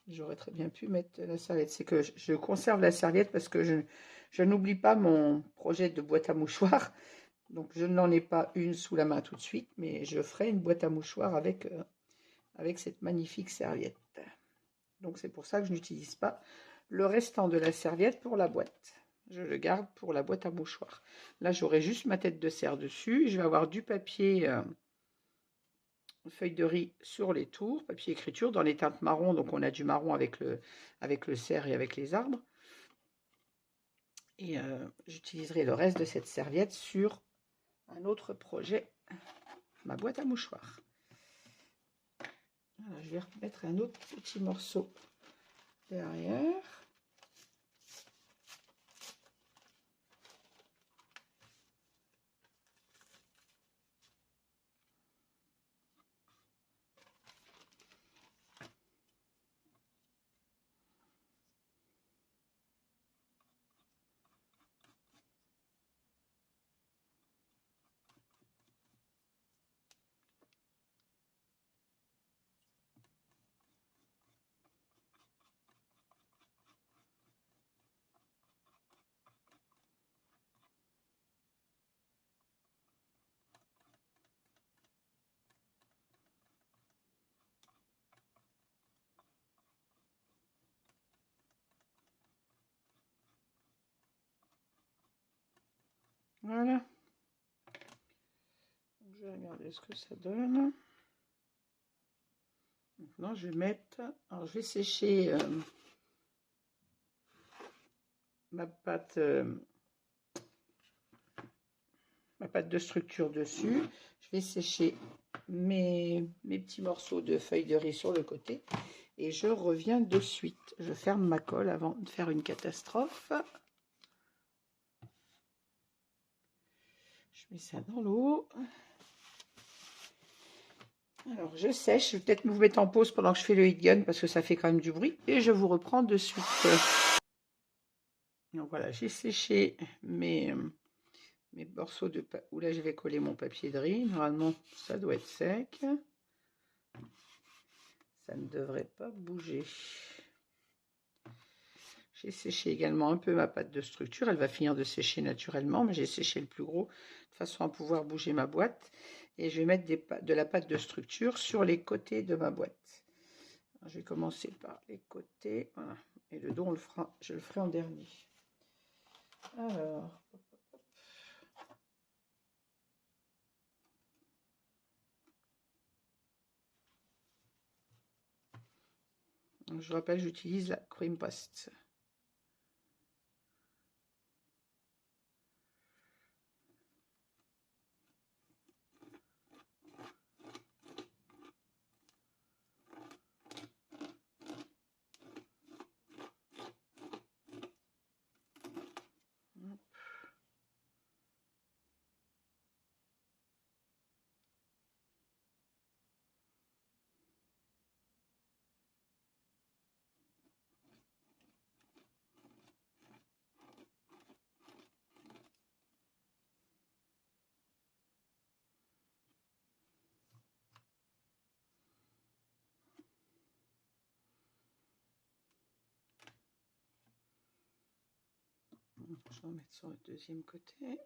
J'aurais très bien pu mettre la serviette. C'est que je conserve la serviette parce que je n'oublie pas mon projet de boîte à mouchoirs. Donc, je n'en ai pas une sous la main tout de suite, mais je ferai une boîte à mouchoirs avec cette magnifique serviette. Donc, c'est pour ça que je n'utilise pas le restant de la serviette pour la boîte. Je le garde pour la boîte à mouchoirs. Là, j'aurai juste ma tête de serre dessus. Je vais avoir du papier feuille de riz sur les tours, papier écriture dans les teintes marron. Donc, on a du marron avec le cerf et avec les arbres. Et j'utiliserai le reste de cette serviette sur un autre projet, ma boîte à mouchoirs. Voilà, je vais remettre un autre petit morceau derrière. Voilà. Je vais regarder ce que ça donne. Maintenant, je vais mettre... Alors, je vais sécher ma pâte de structure dessus. Je vais sécher mes petits morceaux de feuilles de riz sur le côté. Et je reviens de suite. Je ferme ma colle avant de faire une catastrophe. Je mets ça dans l'eau. Alors, je sèche. Je vais peut-être vous mettre en pause pendant que je fais le heat gun parce que ça fait quand même du bruit. Et je vous reprends de suite. Donc voilà, j'ai séché mes morceaux de papier. Où là, je vais coller mon papier de riz. Normalement, ça doit être sec. Ça ne devrait pas bouger. J'ai séché également un peu ma pâte de structure. Elle va finir de sécher naturellement, mais j'ai séché le plus gros de façon à pouvoir bouger ma boîte. Et je vais mettre de la pâte de structure sur les côtés de ma boîte. Alors, je vais commencer par les côtés. Voilà. Et le dos, je le ferai en dernier. Alors, je rappelle, j'utilise la Cream Post. Je vais mettre sur le deuxième côté.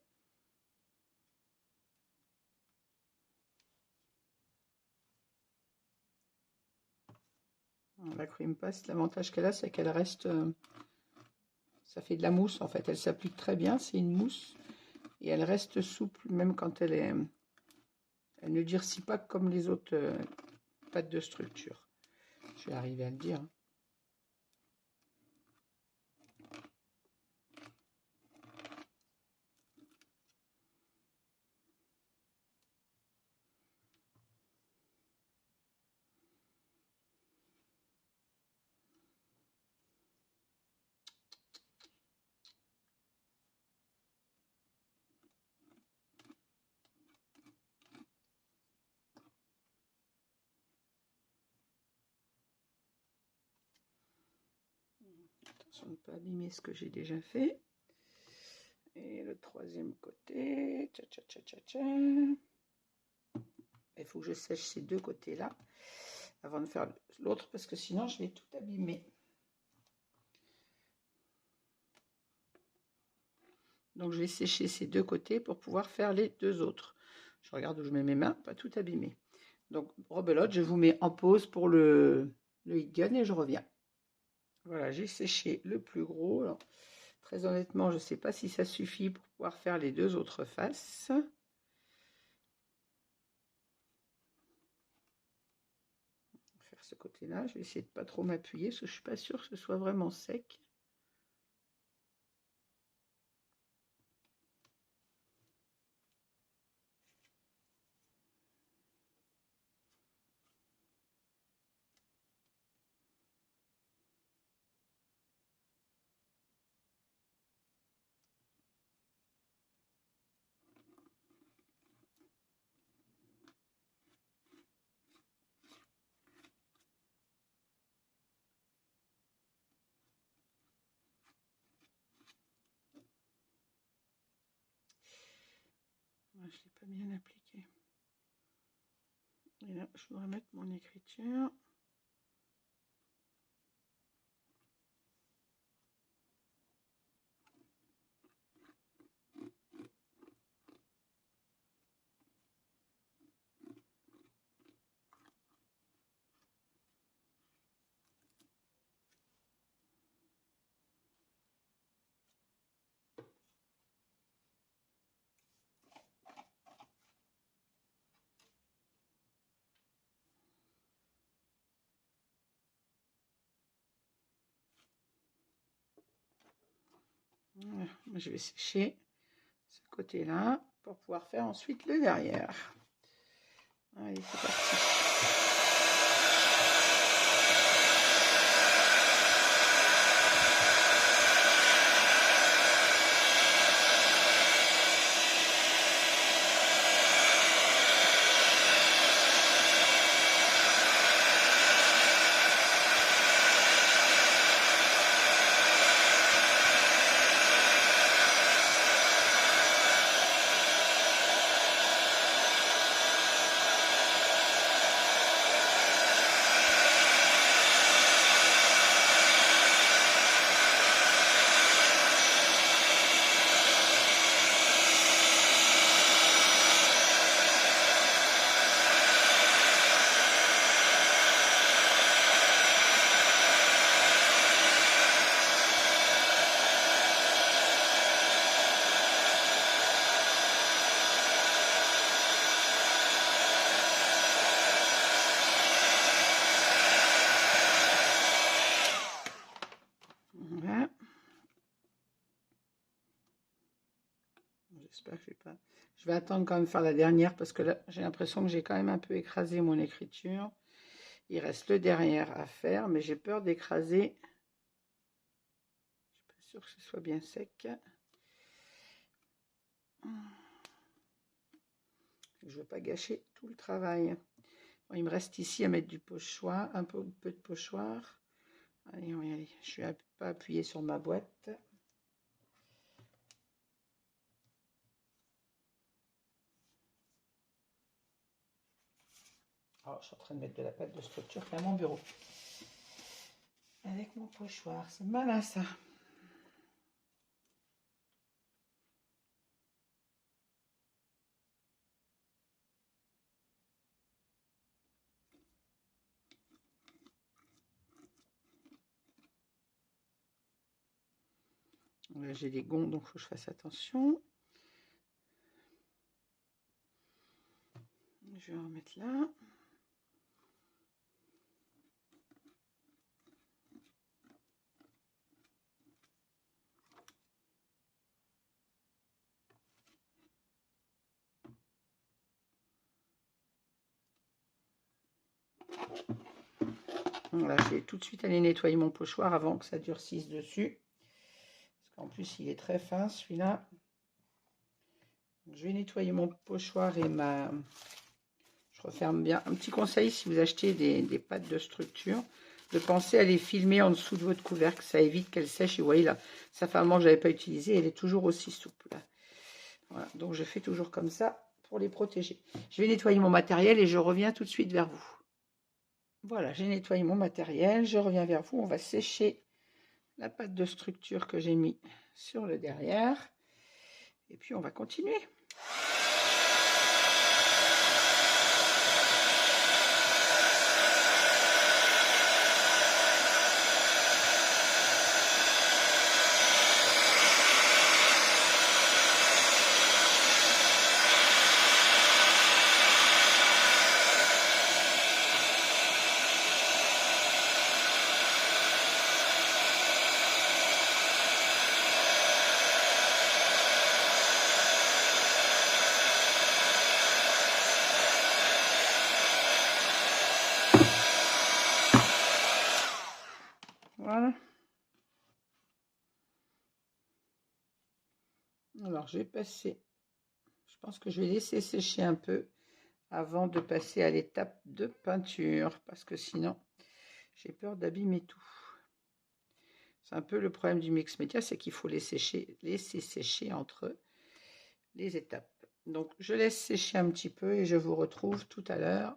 La cream paste, l'avantage qu'elle a, c'est qu'elle reste... ça fait de la mousse en fait. Elle s'applique très bien, c'est une mousse. Et elle reste souple, même quand elle est... Elle ne durcit pas comme les autres pâtes de structure. Je vais arriver à le dire. Attention de ne pas abîmer ce que j'ai déjà fait. Et le troisième côté. Tcha, tcha, tcha, tcha, tcha. Il faut que je sèche ces deux côtés-là avant de faire l'autre parce que sinon je vais tout abîmer. Donc je vais sécher ces deux côtés pour pouvoir faire les deux autres. Je regarde où je mets mes mains, pas tout abîmer. Donc rebelote, je vous mets en pause pour le heat gun et je reviens. Voilà, j'ai séché le plus gros. Alors, très honnêtement, je ne sais pas si ça suffit pour pouvoir faire les deux autres faces. Faire ce côté-là, je vais essayer de pas trop m'appuyer parce que je suis pas sûre que ce soit vraiment sec. Je ne l'ai pas bien appliqué. Et là, je voudrais mettre mon écriture. Voilà, je vais sécher ce côté-là pour pouvoir faire ensuite le derrière. Allez, c'est parti. Voilà. J'espère que je vais pas... Je vais attendre quand même faire la dernière parce que là, j'ai l'impression que j'ai quand même un peu écrasé mon écriture. Il reste le derrière à faire, mais j'ai peur d'écraser. Je suis pas sûre que ce soit bien sec. Je veux pas gâcher tout le travail. Bon, il me reste ici à mettre du pochoir, un peu de pochoir. Allez, on va y aller. Je ne vais pas appuyer sur ma boîte. Oh, je suis en train de mettre de la pâte de structure à mon bureau. Avec mon pochoir, c'est malin ça. Là, j'ai des gonds, donc il faut que je fasse attention. Je vais en remettre là. Voilà, je vais tout de suite aller nettoyer mon pochoir avant que ça durcisse dessus. Parce qu'en plus, il est très fin celui-là. Je vais nettoyer mon pochoir et ma... Je referme bien. Un petit conseil, si vous achetez des pâtes de structure, de penser à les filmer en dessous de votre couvercle. Ça évite qu'elles sèchent. Et vous voyez là, ça fait un moment que je n'avais pas utilisé. Elle est toujours aussi souple. Voilà, donc je fais toujours comme ça pour les protéger. Je vais nettoyer mon matériel et je reviens tout de suite vers vous. Voilà, j'ai nettoyé mon matériel, je reviens vers vous. On va sécher la pâte de structure que j'ai mis sur le derrière. Et puis on va continuer. Voilà. Alors, je vais passer. Je pense que je vais laisser sécher un peu avant de passer à l'étape de peinture. Parce que sinon, j'ai peur d'abîmer tout. C'est un peu le problème du mix média, c'est qu'il faut laisser sécher entre les étapes. Donc, je laisse sécher un petit peu et je vous retrouve tout à l'heure.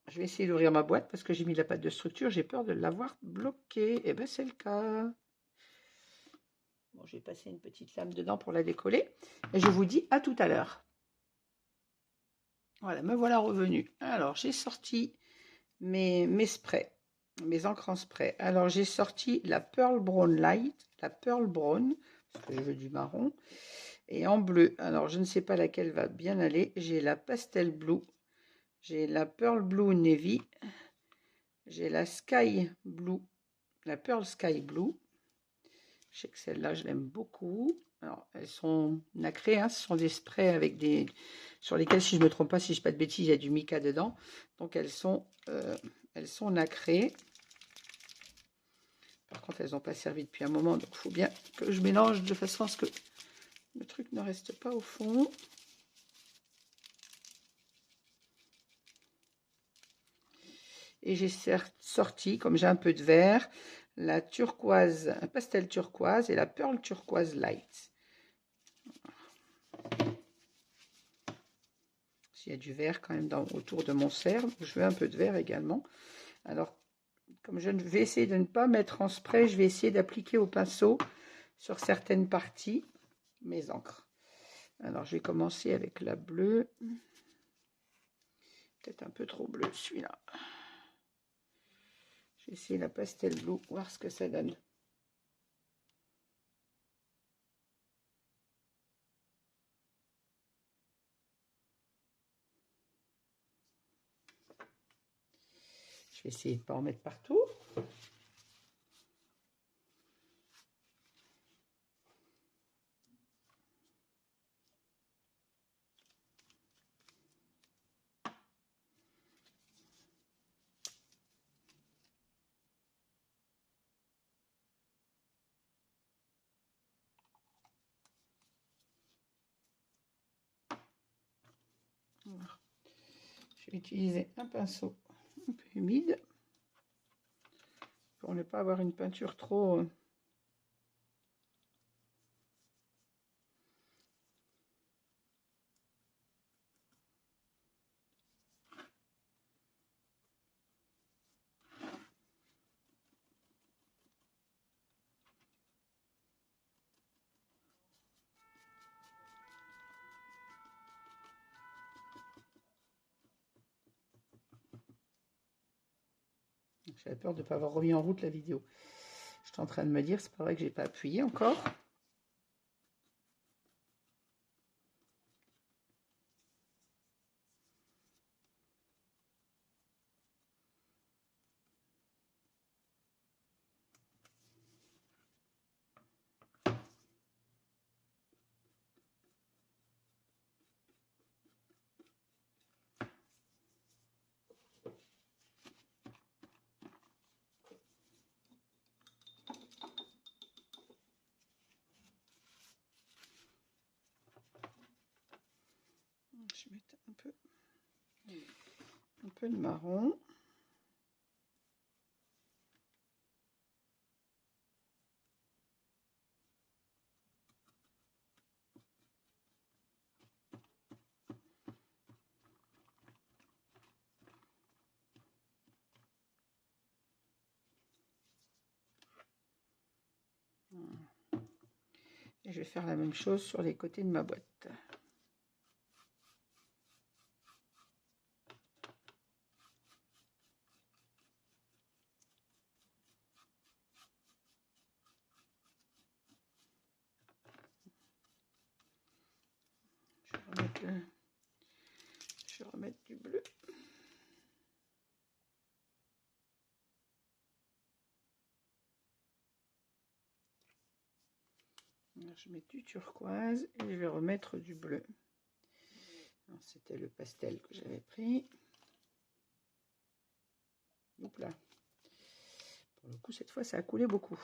Je vais essayer d'ouvrir ma boîte parce que j'ai mis la pâte de structure. J'ai peur de l'avoir bloquée. Et bien, c'est le cas. Bon, je vais passer une petite lame dedans pour la décoller. Et je vous dis à tout à l'heure. Voilà, me voilà revenu. Alors, j'ai sorti mes sprays, mes encres en spray. Alors, j'ai sorti la Pearl Brown Light, la Pearl Brown, parce que je veux du marron, et en bleu. Alors, je ne sais pas laquelle va bien aller. J'ai la Pastel Blue, j'ai la Pearl Blue Navy, j'ai la Sky Blue, la Pearl Sky Blue. Je sais que celle-là, je l'aime beaucoup. Alors, elles sont nacrées, hein, ce sont des sprays avec des... sur lesquels, si je ne me trompe pas, si je ne dis pas de bêtises, il y a du mica dedans. Donc, elles sont nacrées. Par contre, elles n'ont pas servi depuis un moment, donc il faut bien que je mélange de façon à ce que le truc ne reste pas au fond. Et j'ai sorti, comme j'ai un peu de vert, la turquoise, un pastel turquoise et la pearl turquoise light. Il y a du vert quand même autour de mon cercle. Je veux un peu de vert également. Alors, comme je vais essayer de ne pas mettre en spray, je vais essayer d'appliquer au pinceau sur certaines parties mes encres. Alors, je vais commencer avec la bleue. Peut-être un peu trop bleu celui-là. Je vais essayer la pastel blue, voir ce que ça donne. Je vais essayer de ne pas en mettre partout. Je vais utiliser un pinceau un peu humide pour ne pas avoir une peinture trop... J'avais peur de ne pas avoir remis en route la vidéo. Je suis en train de me dire, c'est pas vrai que j'ai pas appuyé encore. Je vais mettre un peu de marron. Et je vais faire la même chose sur les côtés de ma boîte. Je vais remettre du bleu. Alors, je mets du turquoise et je vais remettre du bleu. C'était le pastel que j'avais pris. Oups là. Pour le coup, cette fois, ça a coulé beaucoup.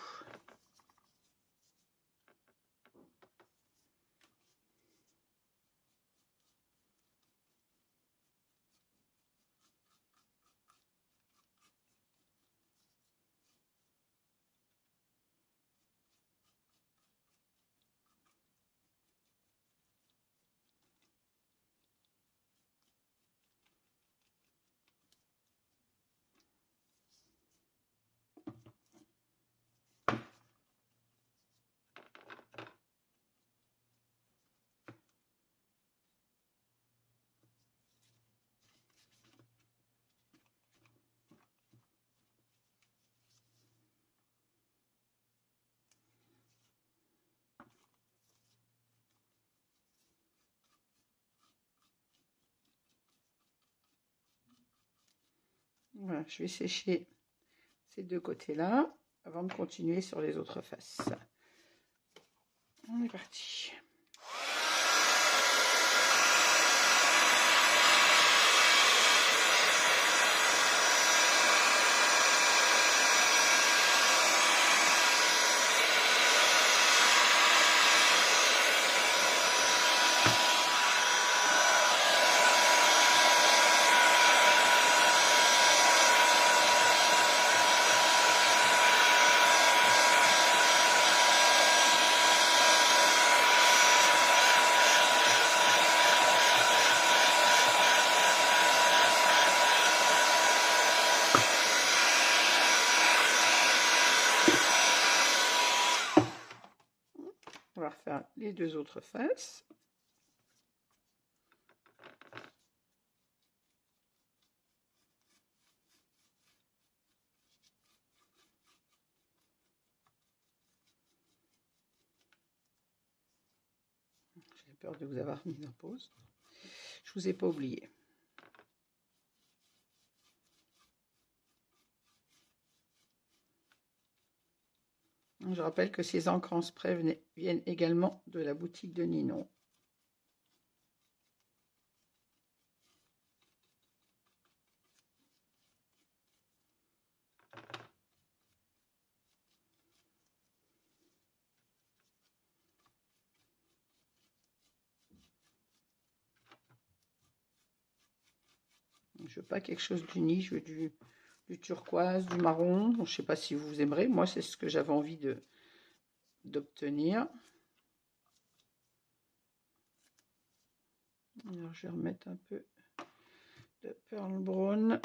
Voilà, je vais sécher ces deux côtés-là avant de continuer sur les autres faces. On est parti. On va refaire les deux autres faces. J'ai peur de vous avoir mis en pause. Je vous ai pas oublié. Je rappelle que ces encres en spray viennent également de la boutique de Ninon. Je veux pas quelque chose d'uni, je veux du turquoise, du marron. Je ne sais pas si vous aimerez. Moi, c'est ce que j'avais envie d'obtenir. Alors, je vais remettre un peu de Pearl Brown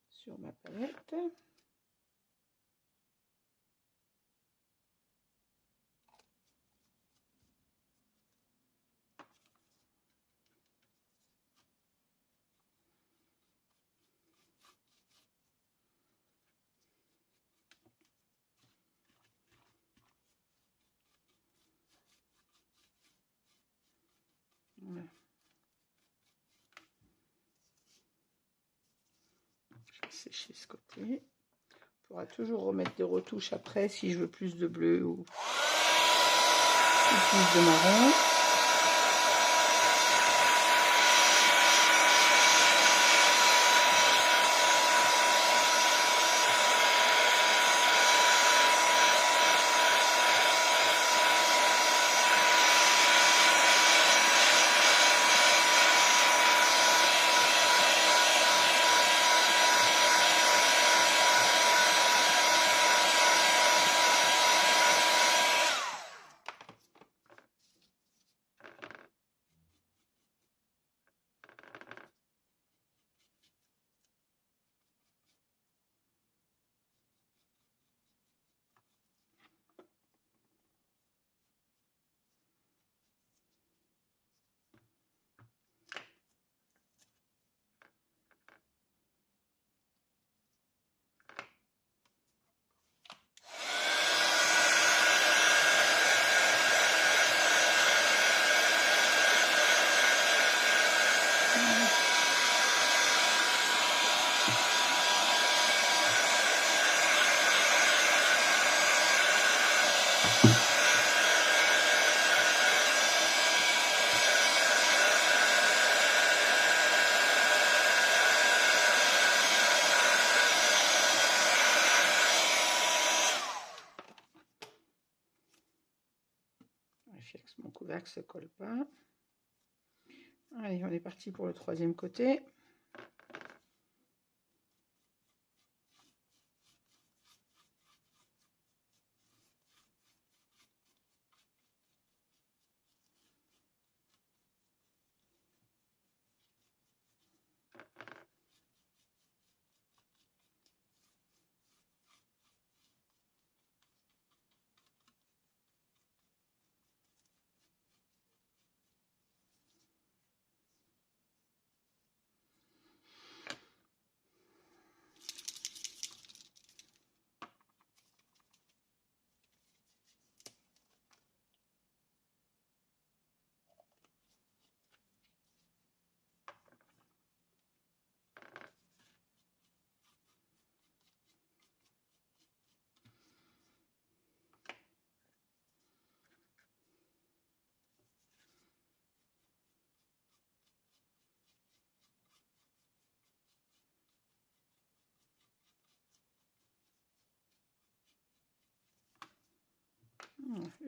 sur ma palette. Je vais sécher ce côté. On pourra toujours remettre des retouches après si je veux plus de bleu ou plus de marron. Vérifier que mon couvercle ne se colle pas. Allez, on est parti pour le troisième côté.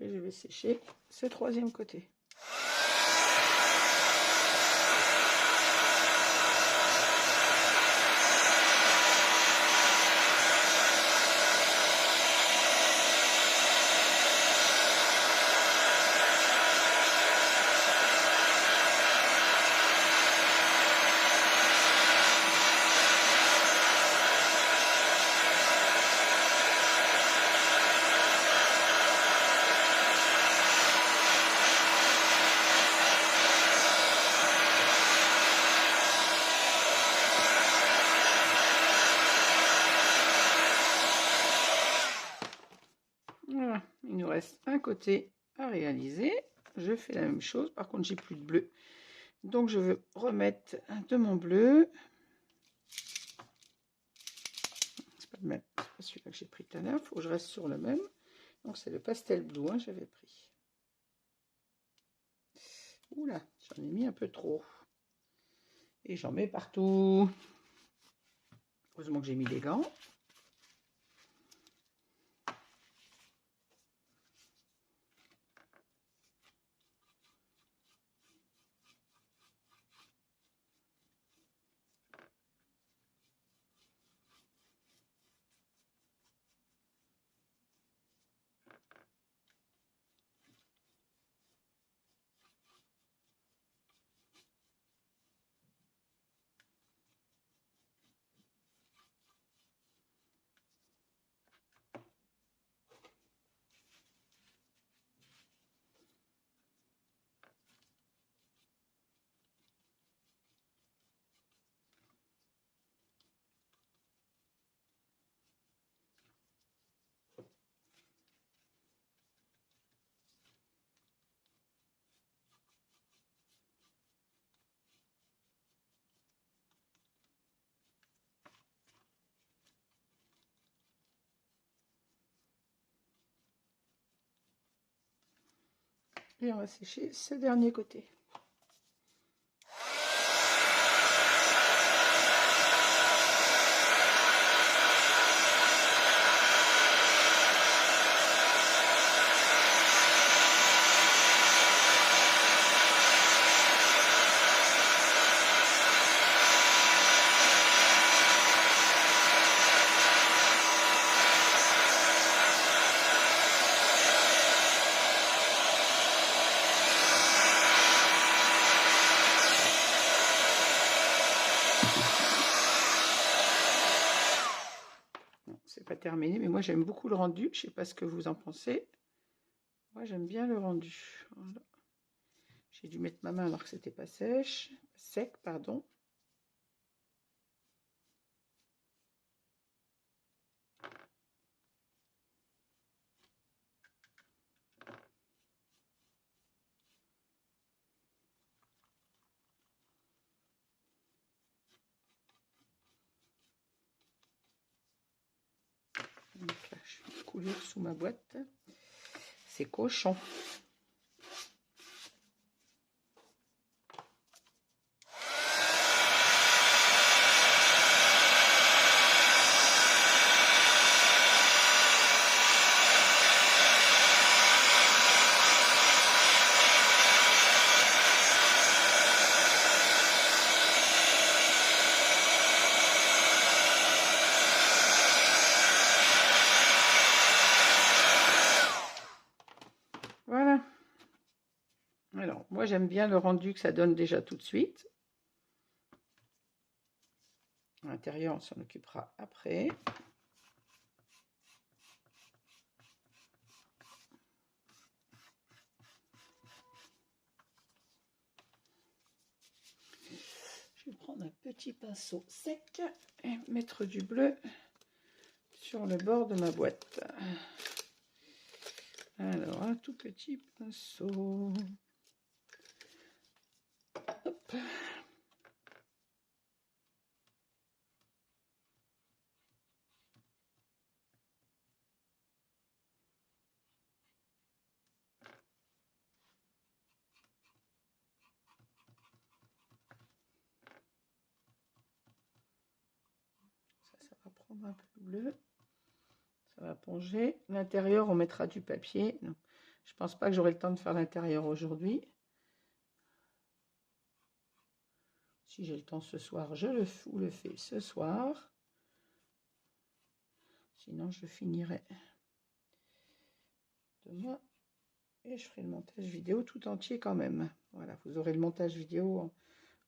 Et je vais sécher ce troisième côté. Voilà, il nous reste un côté à réaliser. Je fais la même chose, par contre j'ai plus de bleu. Donc je veux remettre de mon bleu. C'est pas le même, c'est pas celui-là que j'ai pris tout à l'heure, il faut que je reste sur le même. Donc c'est le pastel blue, hein, j'avais pris. Oula, j'en ai mis un peu trop. Et j'en mets partout. Heureusement que j'ai mis des gants. Et on va sécher ce dernier côté. C'est pas terminé, mais moi j'aime beaucoup le rendu. Je sais pas ce que vous en pensez. Moi j'aime bien le rendu. Voilà. J'ai dû mettre ma main alors que c'était pas sec, pardon. Donc là, je fais une coulure sous ma boîte. C'est cochon. Voilà. Alors, moi j'aime bien le rendu que ça donne déjà tout de suite. À l'intérieur, on s'en occupera après. Je vais prendre un petit pinceau sec et mettre du bleu sur le bord de ma boîte. Alors, un tout petit pinceau. Hop. Ça va prendre un peu de bleu. Ça va ponger. L'intérieur, on mettra du papier. Non, je pense pas que j'aurai le temps de faire l'intérieur aujourd'hui. Si j'ai le temps ce soir, je le fais ce soir. Sinon, je finirai demain. Et je ferai le montage vidéo tout entier quand même. Voilà, vous aurez le montage vidéo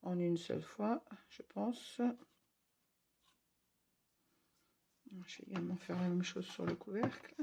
en une seule fois, je pense. Je vais également faire la même chose sur le couvercle.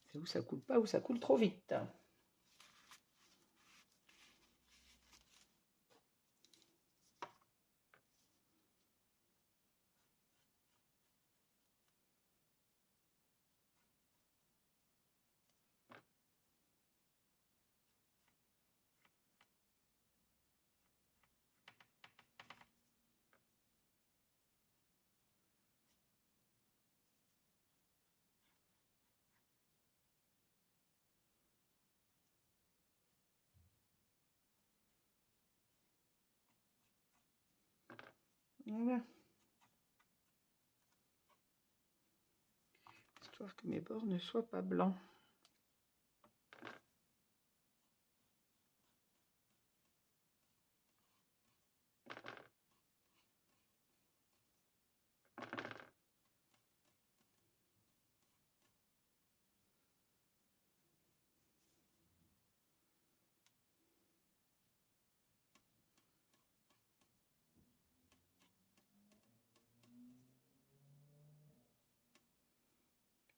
C'est où ça coule pas, ou ça coule trop vite. Voilà. Histoire que mes bords ne soient pas blancs.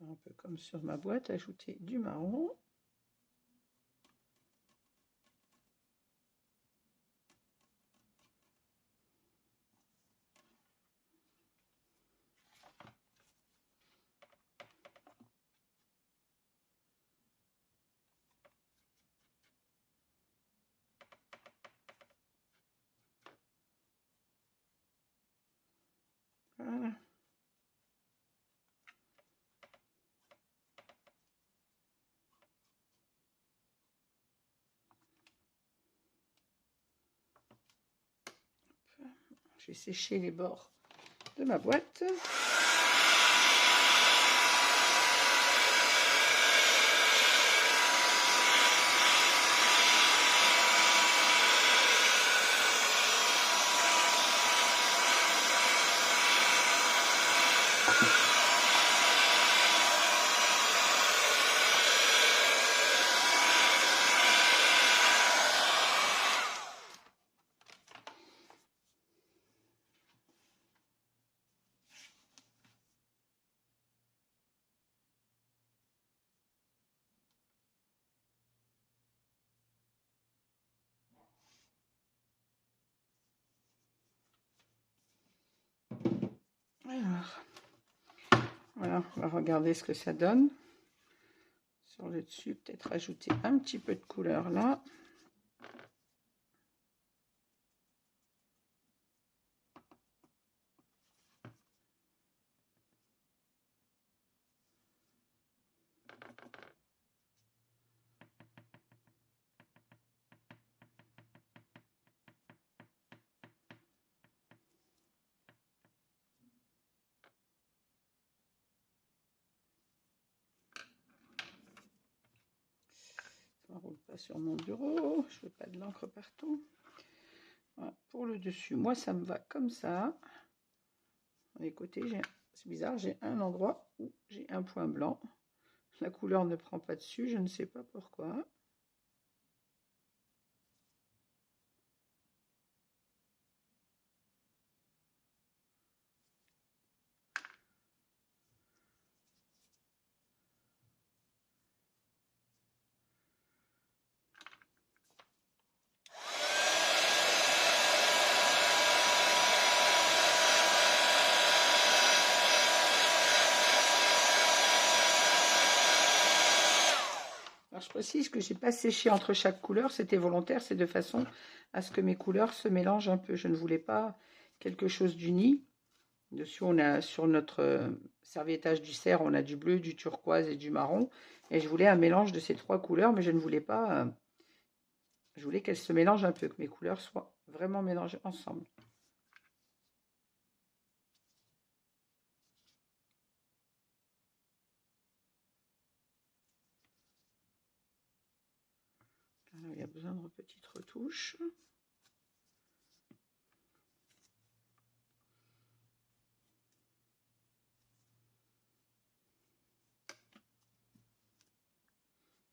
un peu comme sur ma boîte, ajouter du marron. Voilà. Je vais sécher les bords de ma boîte. Alors, voilà, on va regarder ce que ça donne. Sur le dessus, peut-être rajouter un petit peu de couleur là. Ça ne roule pas sur mon bureau. Je veux pas de l'encre partout. Voilà, pour le dessus, moi ça me va comme ça. Les côtés, c'est bizarre, j'ai un endroit où j'ai un point blanc. La couleur ne prend pas dessus, je ne sais pas pourquoi. Alors, je précise que je n'ai pas séché entre chaque couleur, c'était volontaire, c'est de façon à ce que mes couleurs se mélangent un peu. Je ne voulais pas quelque chose d'uni. Dessus, on a sur notre serviettage du cerf, on a du bleu, du turquoise et du marron. Et je voulais un mélange de ces trois couleurs, mais je ne voulais pas... je voulais qu'elles se mélangent un peu, que mes couleurs soient vraiment mélangées ensemble. Alors, il y a besoin de petites retouches.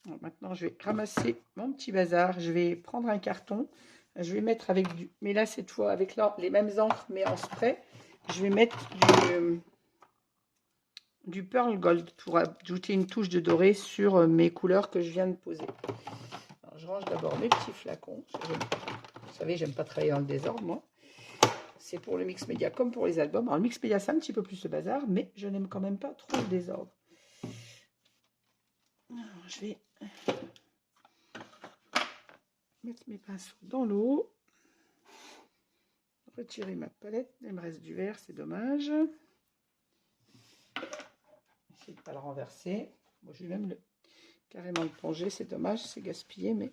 Alors, maintenant, je vais ramasser mon petit bazar. Je vais prendre un carton. Je vais mettre avec du... Mais là, cette fois, avec les mêmes encres, mais en spray. Je vais mettre du Pearl Gold pour ajouter une touche de doré sur mes couleurs que je viens de poser. Alors, je range d'abord mes petits flacons. Vous savez, j'aime pas travailler dans le désordre, moi. C'est pour le mix média comme pour les albums. Alors, le mix média, c'est un petit peu plus le bazar, mais je n'aime quand même pas trop le désordre. Alors, je vais mettre mes pinceaux dans l'eau. Retirer ma palette. Il me reste du vert, c'est dommage. Essayer de ne pas le renverser. Bon, je vais même carrément le plonger, c'est dommage, c'est gaspillé, mais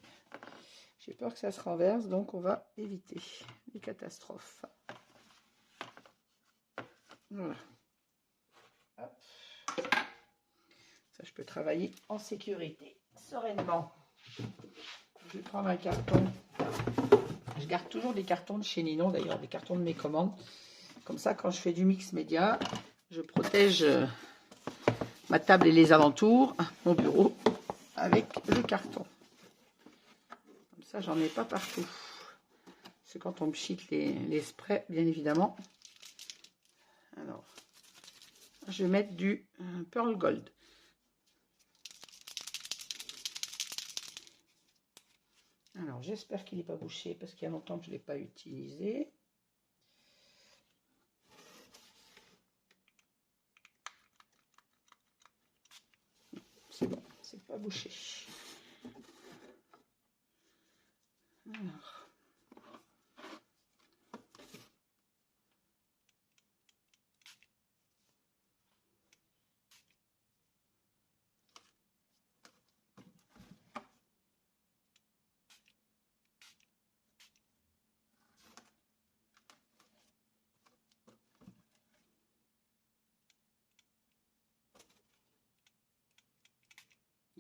j'ai peur que ça se renverse, donc on va éviter les catastrophes. Voilà. Hop. Ça, je peux travailler en sécurité, sereinement. Je vais prendre un carton. Je garde toujours des cartons de chez Ninon, d'ailleurs, des cartons de mes commandes. Comme ça, quand je fais du mix média, je protège ma table et les alentours, mon bureau, avec le carton. Comme ça, j'en ai pas partout. C'est quand on pchite les sprays, bien évidemment. Alors, je vais mettre du Pearl Gold. j'espère qu'il n'est pas bouché parce qu'il y a longtemps que je ne l'ai pas utilisé. C'est bon, c'est pas bouché. Alors.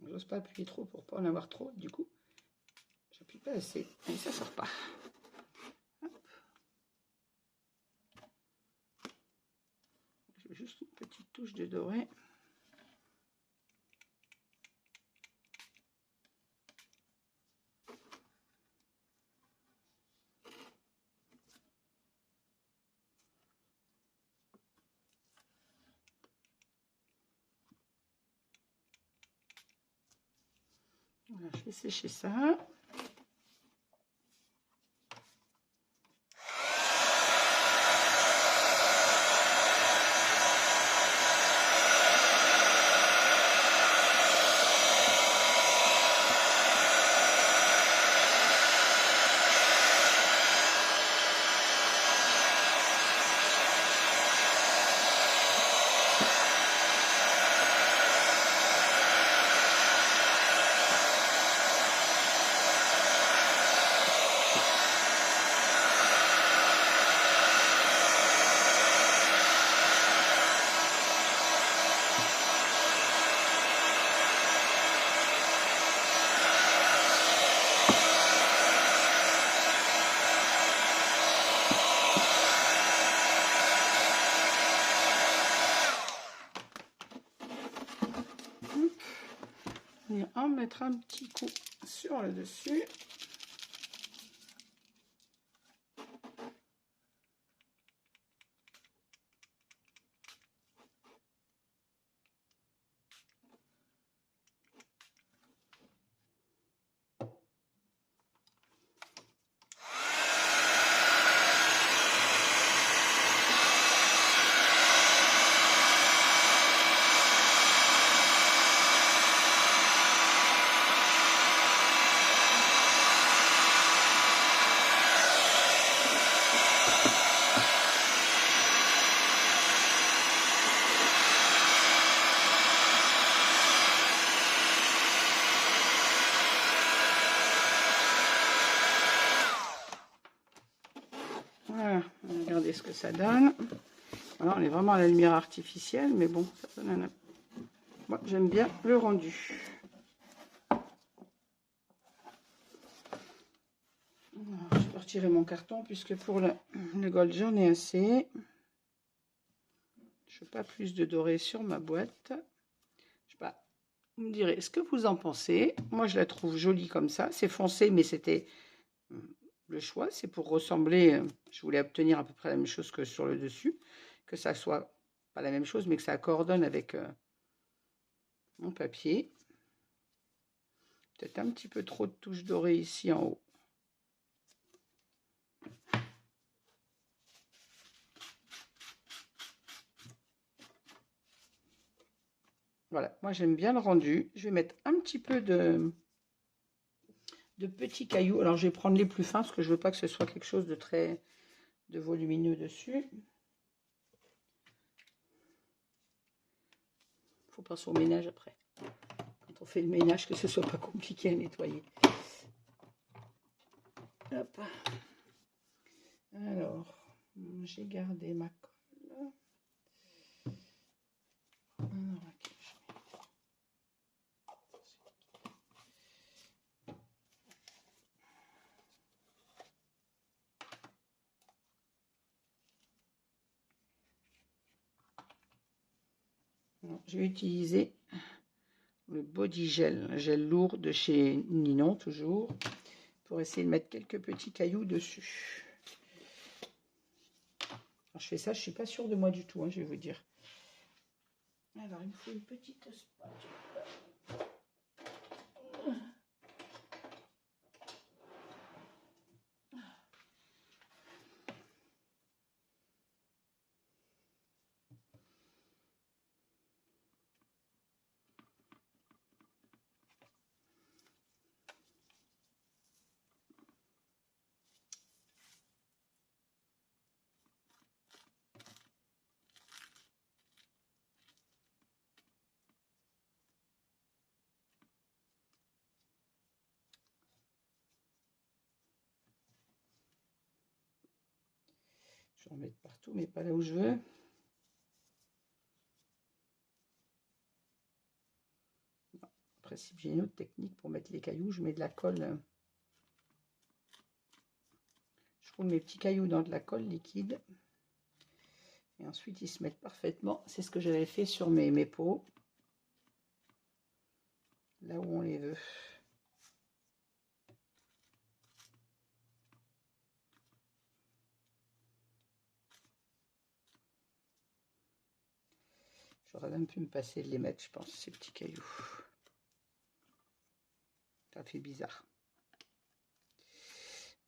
J'ose pas appuyer trop pour pas en avoir trop, du coup j'appuie pas assez et ça sort pas. Hop. J'ai juste une petite touche de doré. Voilà, je vais sécher ça. Et on mettra un petit coup sur le dessus. Voilà, regardez ce que ça donne. Alors, on est vraiment à la lumière artificielle, mais bon, ça donne un... Moi, j'aime bien le rendu. Alors, je vais retirer mon carton, puisque pour le gold, j'en ai assez. Je veux pas plus de doré sur ma boîte. Je sais pas, vous me direz ce que vous en pensez. Moi, je la trouve jolie comme ça. C'est foncé, mais c'était le choix. C'est pour ressembler. Je voulais obtenir à peu près la même chose que sur le dessus. Que ça soit pas la même chose, mais que ça coordonne avec mon papier. Peut-être un petit peu trop de touches dorées ici en haut. Voilà, moi j'aime bien le rendu. Je vais mettre un petit peu de petits cailloux. Alors je vais prendre les plus fins parce que je veux pas que ce soit quelque chose de très volumineux dessus. Faut penser au ménage après. Quand on fait le ménage, que ce soit pas compliqué à nettoyer. Hop. Alors, j'ai gardé ma colle. Alors, je vais utiliser le body gel, gel lourd de chez Ninon, toujours, pour essayer de mettre quelques petits cailloux dessus. Alors, je fais ça, je suis pas sûre de moi du tout, hein, je vais vous dire. Alors, il me faut une petite spatule. Je vais en mettre partout, mais pas là où je veux. En principe, j'ai une autre technique pour mettre les cailloux. Je mets de la colle. Je roule mes petits cailloux dans de la colle liquide. Et ensuite, ils se mettent parfaitement. C'est ce que j'avais fait sur mes pots. Là où on les veut. J'aurais même pu me passer de les mettre, je pense, ces petits cailloux. Ça fait bizarre.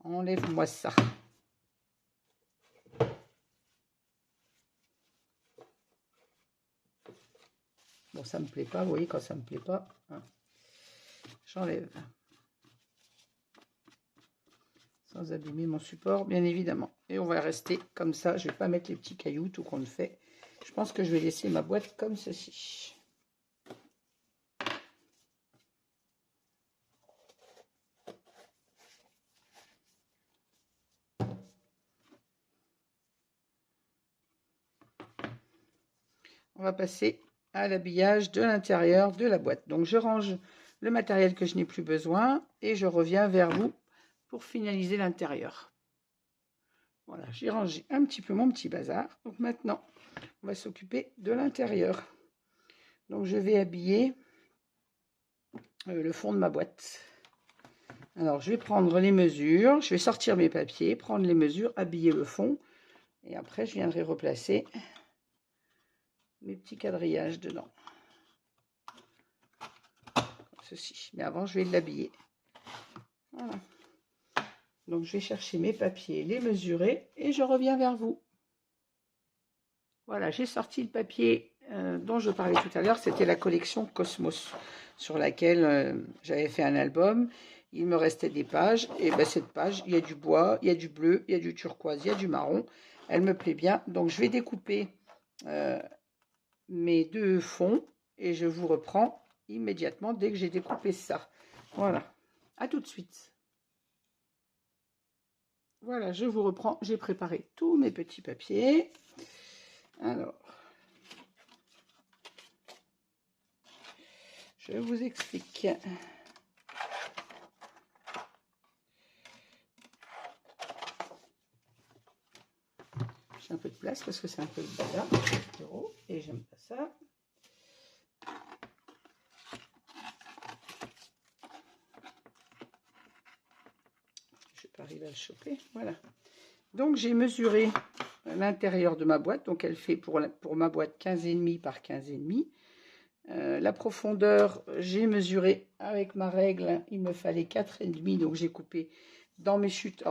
Enlève-moi ça. Bon, ça me plaît pas, vous voyez, quand ça me plaît pas, hein, j'enlève. Sans abîmer mon support, bien évidemment. Et on va rester comme ça. Je vais pas mettre les petits cailloux, tout qu'on le fait. Je pense que je vais laisser ma boîte comme ceci. On va passer à l'habillage de l'intérieur de la boîte. Donc je range le matériel que je n'ai plus besoin et je reviens vers vous pour finaliser l'intérieur. Voilà, j'ai rangé un petit peu mon petit bazar. Donc maintenant, on va s'occuper de l'intérieur. Donc je vais habiller le fond de ma boîte. Alors je vais prendre les mesures, je vais sortir mes papiers, prendre les mesures, habiller le fond. Et après, je viendrai replacer mes petits quadrillages dedans. Comme ceci. Mais avant, je vais l'habiller. Voilà. Donc, je vais chercher mes papiers, les mesurer et je reviens vers vous. Voilà, j'ai sorti le papier dont je parlais tout à l'heure. C'était la collection Cosmos sur laquelle j'avais fait un album. Il me restait des pages. Et ben, cette page, il y a du bois, il y a du bleu, il y a du turquoise, il y a du marron. Elle me plaît bien. Donc, je vais découper mes deux fonds et je vous reprends immédiatement dès que j'ai découpé ça. Voilà, à tout de suite. Voilà, je vous reprends, j'ai préparé tous mes petits papiers. Alors, je vous explique. J'ai un peu de place parce que c'est un peu le bazar, et j'aime pas ça. Je vais pas arriver à le choper, voilà. Donc j'ai mesuré l'intérieur de ma boîte, donc elle fait pour ma boîte 15,5 par 15,5. La profondeur, j'ai mesuré avec ma règle, il me fallait 4,5, donc j'ai coupé dans mes chutes.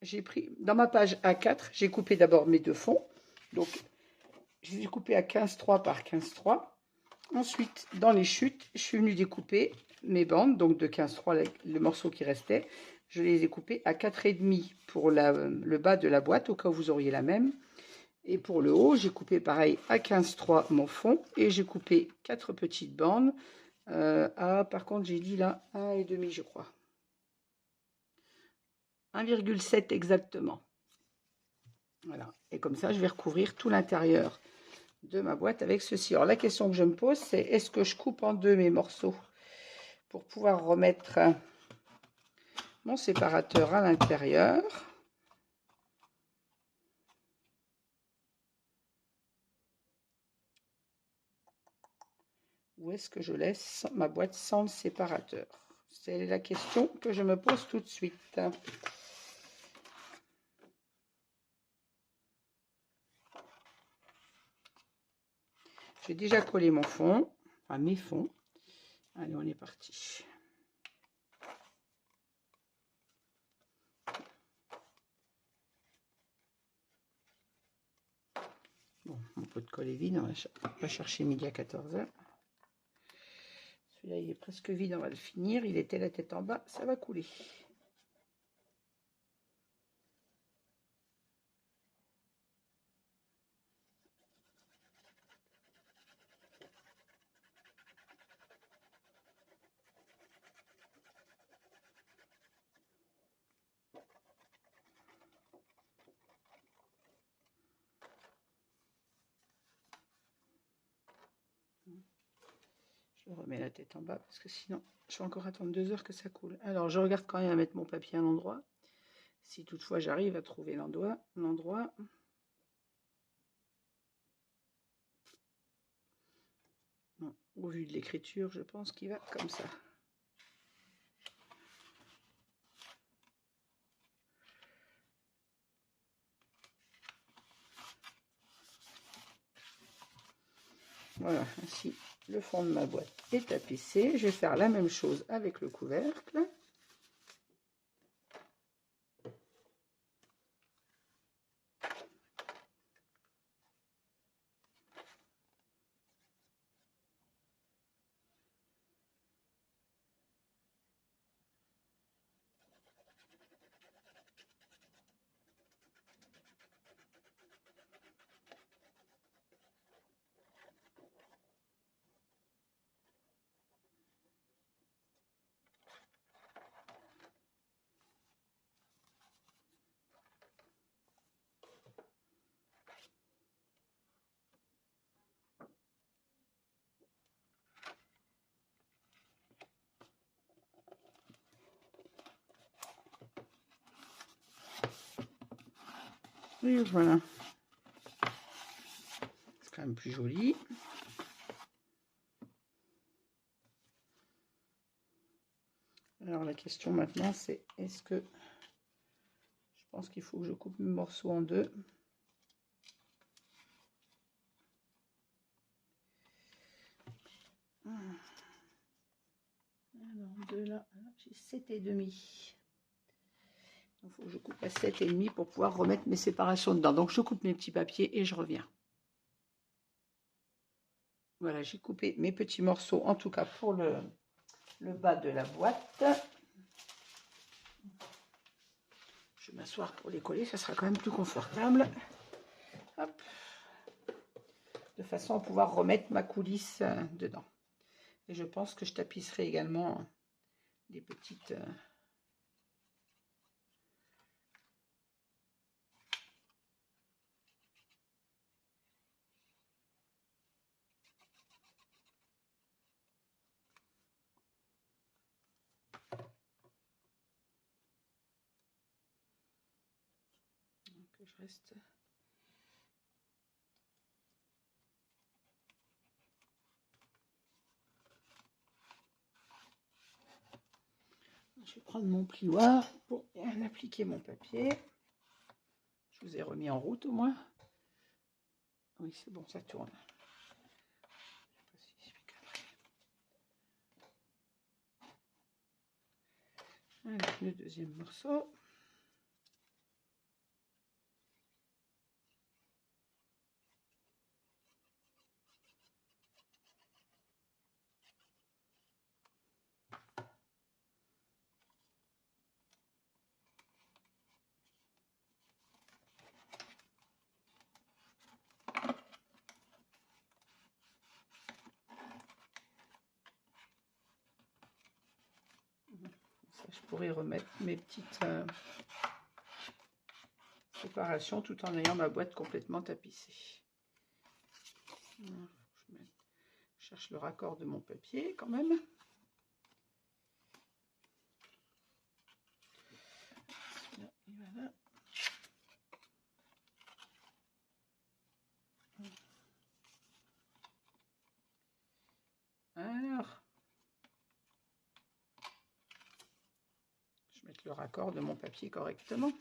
J'ai pris dans ma page A4, j'ai coupé d'abord mes deux fonds, donc je les ai coupés à 15,3 par 15,3. Ensuite, dans les chutes, je suis venue découper mes bandes, donc de 15,3 le morceau qui restait, je les ai coupés à 4,5 pour le bas de la boîte, au cas où vous auriez la même. Et pour le haut, j'ai coupé pareil à 15,3 mon fond et j'ai coupé 4 petites bandes par contre, j'ai dit là 1,5 je crois. 1,7 exactement. Voilà. Et comme ça, je vais recouvrir tout l'intérieur de ma boîte avec ceci. Alors, la question que je me pose, c'est est-ce que je coupe en deux mes morceaux pour pouvoir remettre mon séparateur à l'intérieur? Ou est-ce que je laisse ma boîte sans le séparateur? C'est la question que je me pose tout de suite. J'ai déjà collé mon fond, enfin mes fonds. Allez, on est parti. Bon, mon pot de colle est vide, on va chercher midi à 14h. Celui-là, il est presque vide, on va le finir. Il était la tête en bas, ça va couler. Je remets la tête en bas parce que sinon, je vais encore attendre 2 heures que ça coule. Alors, je regarde quand même à mettre mon papier à l'endroit. Si toutefois j'arrive à trouver l'endroit. Au vu de l'écriture, je pense qu'il va comme ça. Voilà, ainsi le fond de ma boîte est tapissé. Je vais faire la même chose avec le couvercle. Et voilà. C'est quand même plus joli. Alors la question maintenant c'est est-ce que je pense qu'il faut que je coupe mes morceaux en deux. Alors deux là, j'ai 7,5. Il faut que je coupe à 7,5 pour pouvoir remettre mes séparations dedans. Donc je coupe mes petits papiers et je reviens. Voilà, j'ai coupé mes petits morceaux, en tout cas pour le bas de la boîte. Je vais m'asseoir pour les coller, ça sera quand même plus confortable. Hop. De façon à pouvoir remettre ma coulisse dedans. Et je pense que je tapisserai également des petites... que je reste... Je vais prendre mon plioir pour bien appliquer mon papier. Je vous ai remis en route au moins. Oui, c'est bon, ça tourne. Avec le deuxième morceau. Ça, je pourrais remettre mes petites séparations tout en ayant ma boîte complètement tapissée. Alors, je cherche le raccord de mon papier quand même. Voilà. Alors, je vais mettre le raccord de mon papier correctement.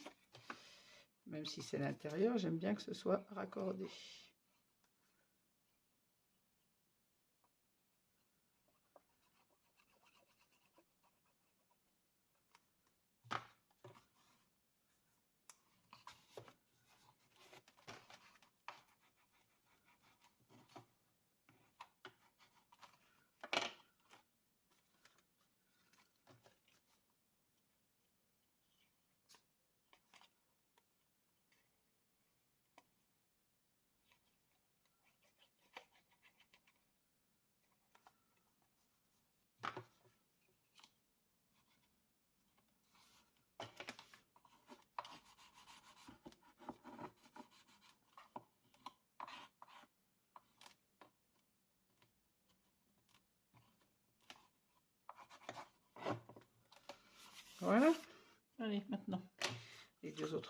Même si c'est l'intérieur, j'aime bien que ce soit raccordé.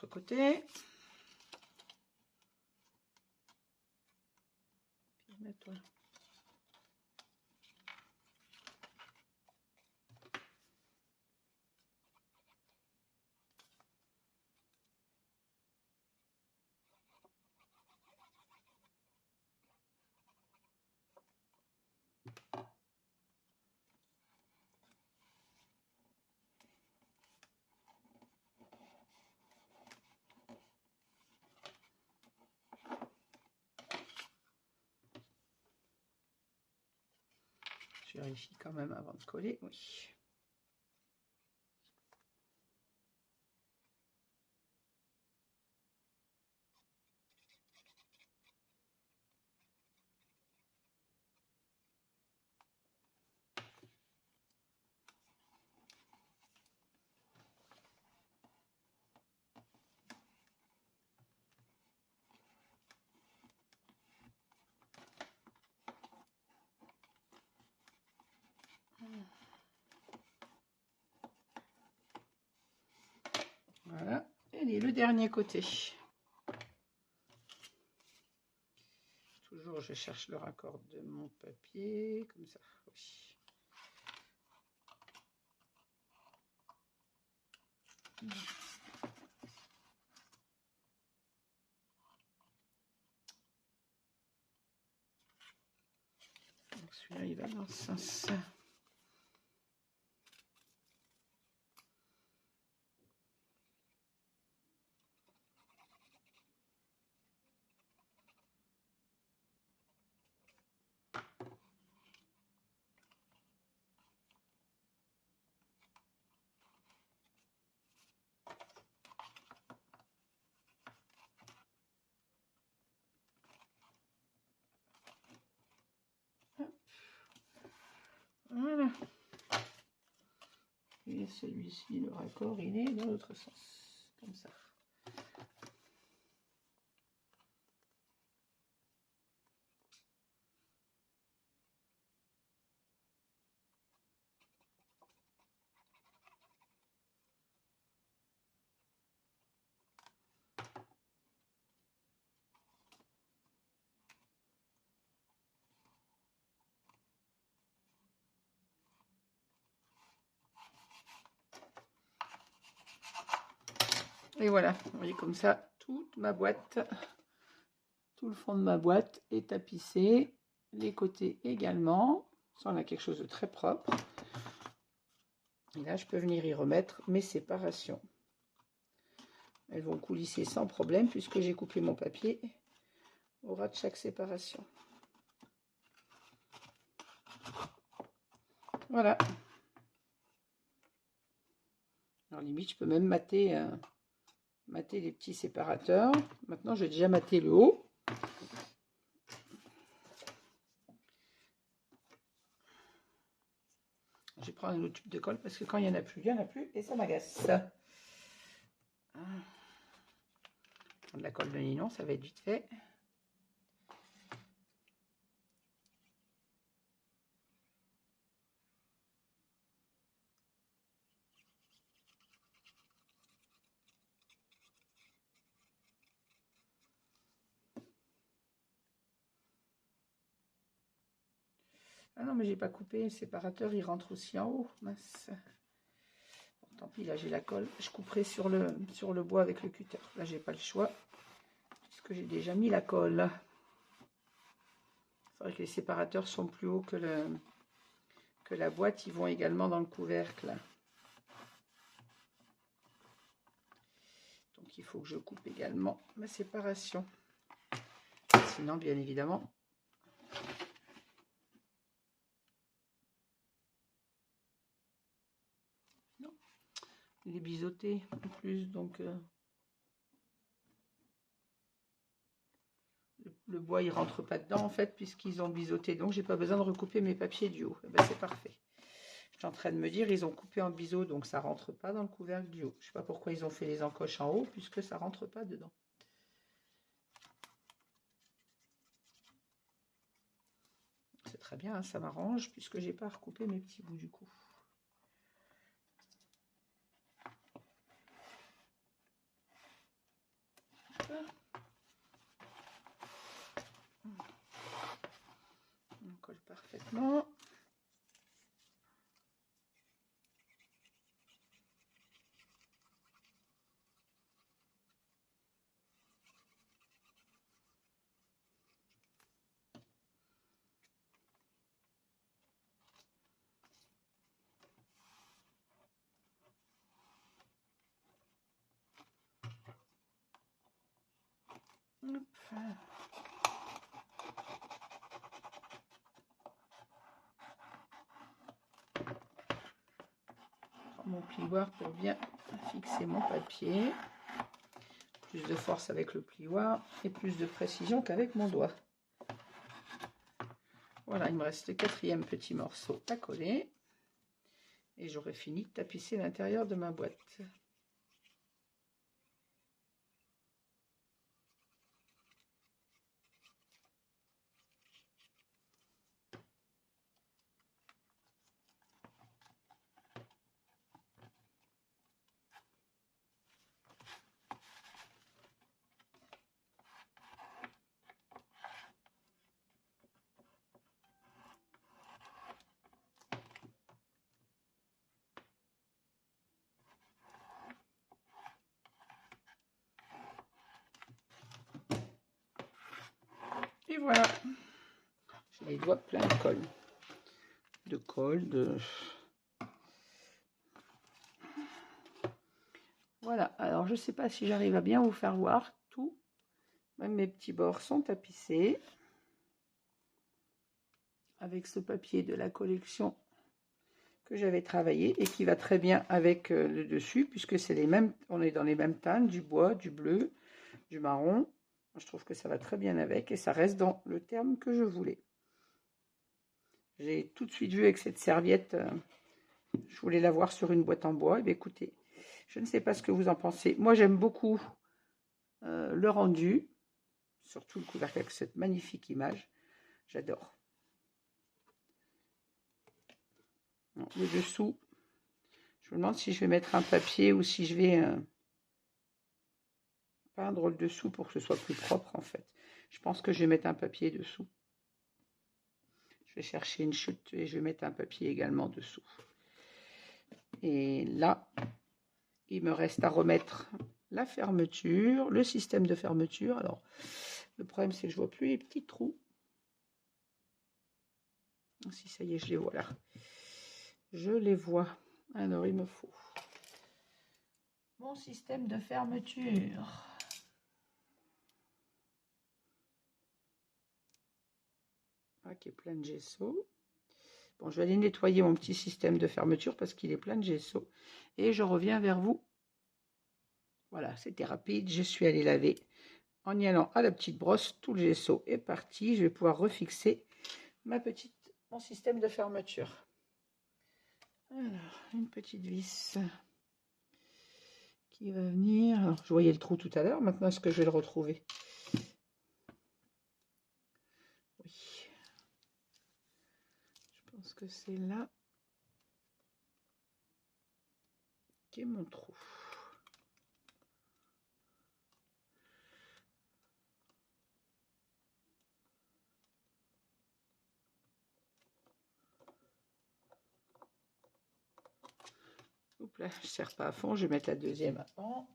l'autre côté. Mets-toi. Je vérifie quand même avant de coller, oui. Voilà, et le dernier côté. Toujours, je cherche le raccord de mon papier, comme ça, oui. Donc celui-là, il va dans ce sens. Voilà. Et celui-ci, le raccord, il est dans l'autre sens, comme ça. Et voilà, vous voyez comme ça, toute ma boîte, tout le fond de ma boîte est tapissé, les côtés également. Ça, on a quelque chose de très propre. Et là, je peux venir y remettre mes séparations. Elles vont coulisser sans problème puisque j'ai coupé mon papier au ras de chaque séparation. Voilà. Alors limite, je peux même mater les petits séparateurs. Maintenant, j'ai déjà maté le haut. Je vais prendre un autre tube de colle parce que quand il n'y en a plus, il n'y en a plus et ça m'agace. De la colle de nylon, ça va être vite fait. Ah non, mais j'ai pas coupé, le séparateur il rentre aussi en haut, mince. Bon, tant pis, là j'ai la colle, je couperai sur le bois avec le cutter. Là j'ai pas le choix, puisque j'ai déjà mis la colle. C'est vrai que les séparateurs sont plus hauts que la boîte, ils vont également dans le couvercle. Donc il faut que je coupe également ma séparation. Sinon, bien évidemment, non, il est biseauté en plus, donc le bois il rentre pas dedans en fait puisqu'ils ont biseauté, donc j'ai pas besoin de recouper mes papiers du haut. Ben, c'est parfait. Je suis en train de me dire, ils ont coupé en biseau, donc ça rentre pas dans le couvercle du haut. Je sais pas pourquoi ils ont fait les encoches en haut puisque ça rentre pas dedans. C'est très bien, hein, ça m'arrange puisque j'ai pas recoupé mes petits bouts du coup. Hop. Mon plioir pour bien fixer mon papier. Plus de force avec le plioir et plus de précision qu'avec mon doigt. Voilà, il me reste le 4e petit morceau à coller. Et j'aurai fini de tapisser l'intérieur de ma boîte. Et voilà, j'ai les doigts pleins de colle. Voilà, alors je ne sais pas si j'arrive à bien vous faire voir tout. Même mes petits bords sont tapissés. Avec ce papier de la collection que j'avais travaillé et qui va très bien avec le dessus, puisque c'est les mêmes, on est dans les mêmes teintes, du bois, du bleu, du marron. Je trouve que ça va très bien avec et ça reste dans le terme que je voulais. J'ai tout de suite vu avec cette serviette, je voulais l'avoir sur une boîte en bois. Et bien écoutez, je ne sais pas ce que vous en pensez. Moi j'aime beaucoup le rendu, surtout le couvercle avec cette magnifique image. J'adore. Le dessous, je me demande si je vais mettre un papier ou si je vais peindre le dessous pour que ce soit plus propre en fait. Je pense que je vais mettre un papier dessous. Je vais chercher une chute et je vais mettre un papier également dessous. Et là, il me reste à remettre la fermeture, le système de fermeture. Alors, le problème c'est que je vois plus les petits trous. Si ça y est, je les vois là. Je les vois. Alors, il me faut mon système de fermeture. Qui est plein de gesso. Bon, je vais aller nettoyer mon petit système de fermeture parce qu'il est plein de gesso. Et je reviens vers vous. Voilà, c'était rapide. Je suis allée laver. En y allant à la petite brosse, tout le gesso est parti. Je vais pouvoir refixer mon système de fermeture. Alors, une petite vis qui va venir. Alors, je voyais le trou tout à l'heure. Maintenant, est-ce que je vais le retrouver? Oui. Je pense que c'est là qu'est mon trou. Oups là, je ne serre pas à fond. Je vais mettre la deuxième avant.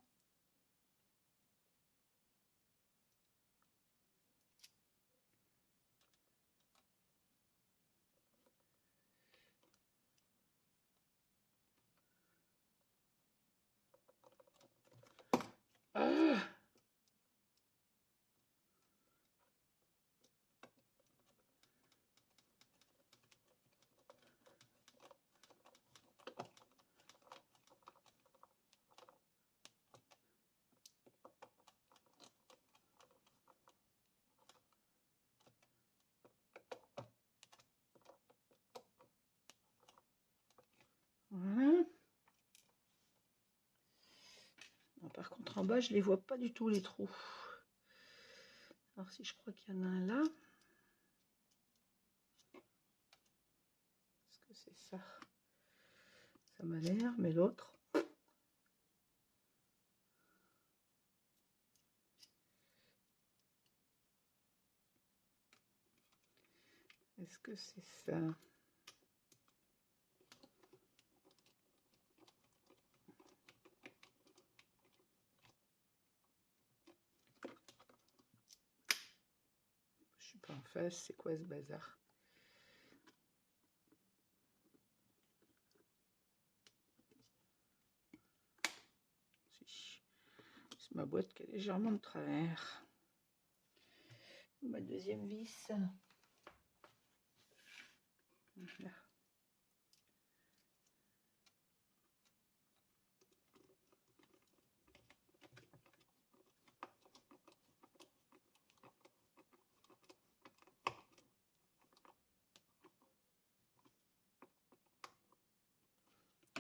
Ah! Voilà. Par contre, en bas, je ne les vois pas du tout, les trous. Alors, si je crois qu'il y en a un là. Est-ce que c'est ça? Ça m'a l'air, mais l'autre. Est-ce que c'est ça? Je suis pas en face, c'est quoi ce bazar? C'est ma boîte qui est légèrement de travers. Ma deuxième vis. Voilà.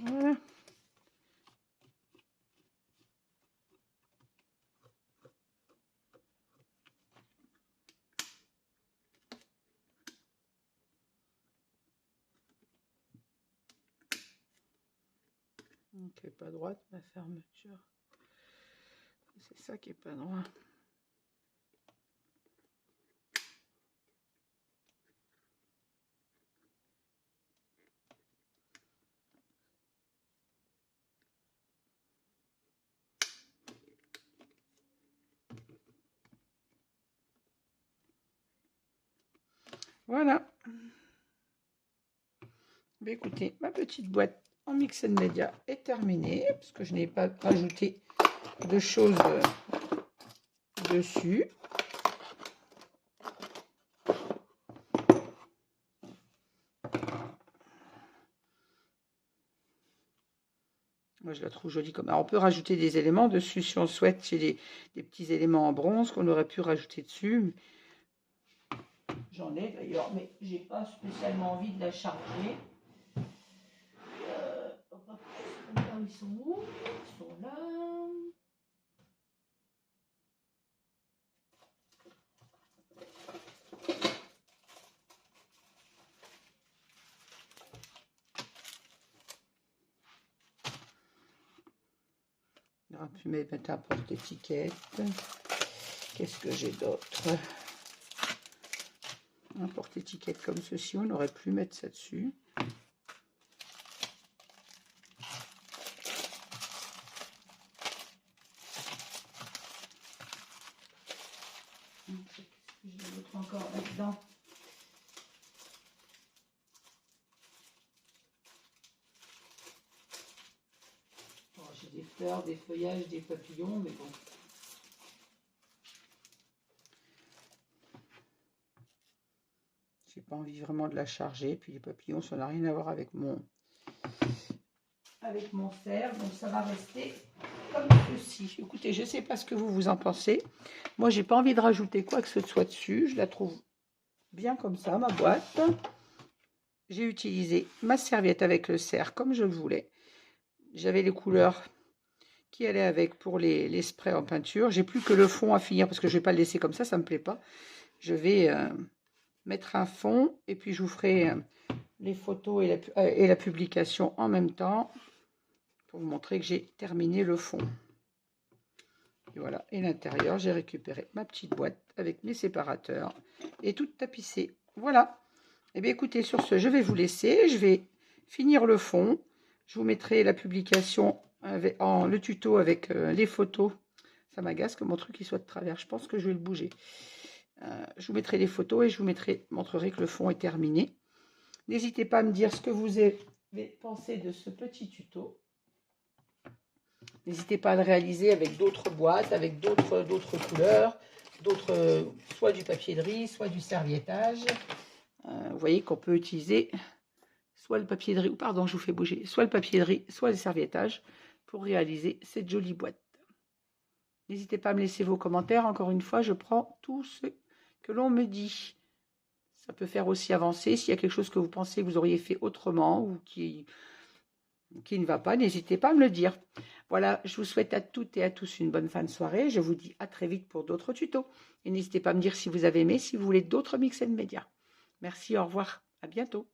Voilà. Ok, pas droite, ma fermeture. C'est ça qui est pas droit. Voilà. Mais écoutez, ma petite boîte en Mix & Media est terminée parce que je n'ai pas rajouté de choses dessus. Moi, je la trouve jolie comme. Alors, on peut rajouter des éléments dessus si on souhaite. J'ai des petits éléments en bronze qu'on aurait pu rajouter dessus. J'en ai d'ailleurs, mais j'ai pas spécialement envie de la charger. Ils sont où? Ils sont là. On aurait pu mettre un porte-étiquette. Qu'est-ce que j'ai d'autre? Un porte-étiquette comme ceci, on aurait pu mettre ça dessus. Qu'est-ce que j'ai d'autre encore là-dedans? Oh, j'ai des fleurs, des feuillages, des papillons, mais bon. J'ai pas envie vraiment de la charger. Puis les papillons, ça n'a rien à voir avec mon cerf, donc ça va rester comme ceci. Écoutez, je ne sais pas ce que vous en pensez. Moi, j'ai pas envie de rajouter quoi que ce soit dessus. Je la trouve bien comme ça, ma boîte. J'ai utilisé ma serviette avec le cerf comme je le voulais. J'avais les couleurs qui allaient avec pour les sprays en peinture. J'ai plus que le fond à finir parce que je ne vais pas le laisser comme ça me plaît pas. Je vais mettre un fond et puis je vous ferai les photos et la publication en même temps pour vous montrer que j'ai terminé le fond. Et voilà, et l'intérieur, j'ai récupéré ma petite boîte avec mes séparateurs et toute tapissée. Voilà. Et bien écoutez, sur ce, je vais vous laisser. Je vais finir le fond. Je vous mettrai la publication, le tuto avec les photos. Ça m'agace que mon truc il soit de travers. Je pense que je vais le bouger. Je vous mettrai les photos et je vous montrerai que le fond est terminé. N'hésitez pas à me dire ce que vous avez pensé de ce petit tuto. N'hésitez pas à le réaliser avec d'autres boîtes, avec d'autres couleurs, soit du papier de riz, soit du serviettage. Vous voyez qu'on peut utiliser soit le papier de riz, pardon, je vous fais bouger, soit le papier de riz, soit le serviettage pour réaliser cette jolie boîte. N'hésitez pas à me laisser vos commentaires. Encore une fois, je prends tout ce que l'on me dit. Ça peut faire aussi avancer. S'il y a quelque chose que vous pensez que vous auriez fait autrement ou qui ne va pas, n'hésitez pas à me le dire. Voilà, je vous souhaite à toutes et à tous une bonne fin de soirée. Je vous dis à très vite pour d'autres tutos. Et n'hésitez pas à me dire si vous avez aimé, si vous voulez d'autres Mix & Media. Merci, au revoir, à bientôt.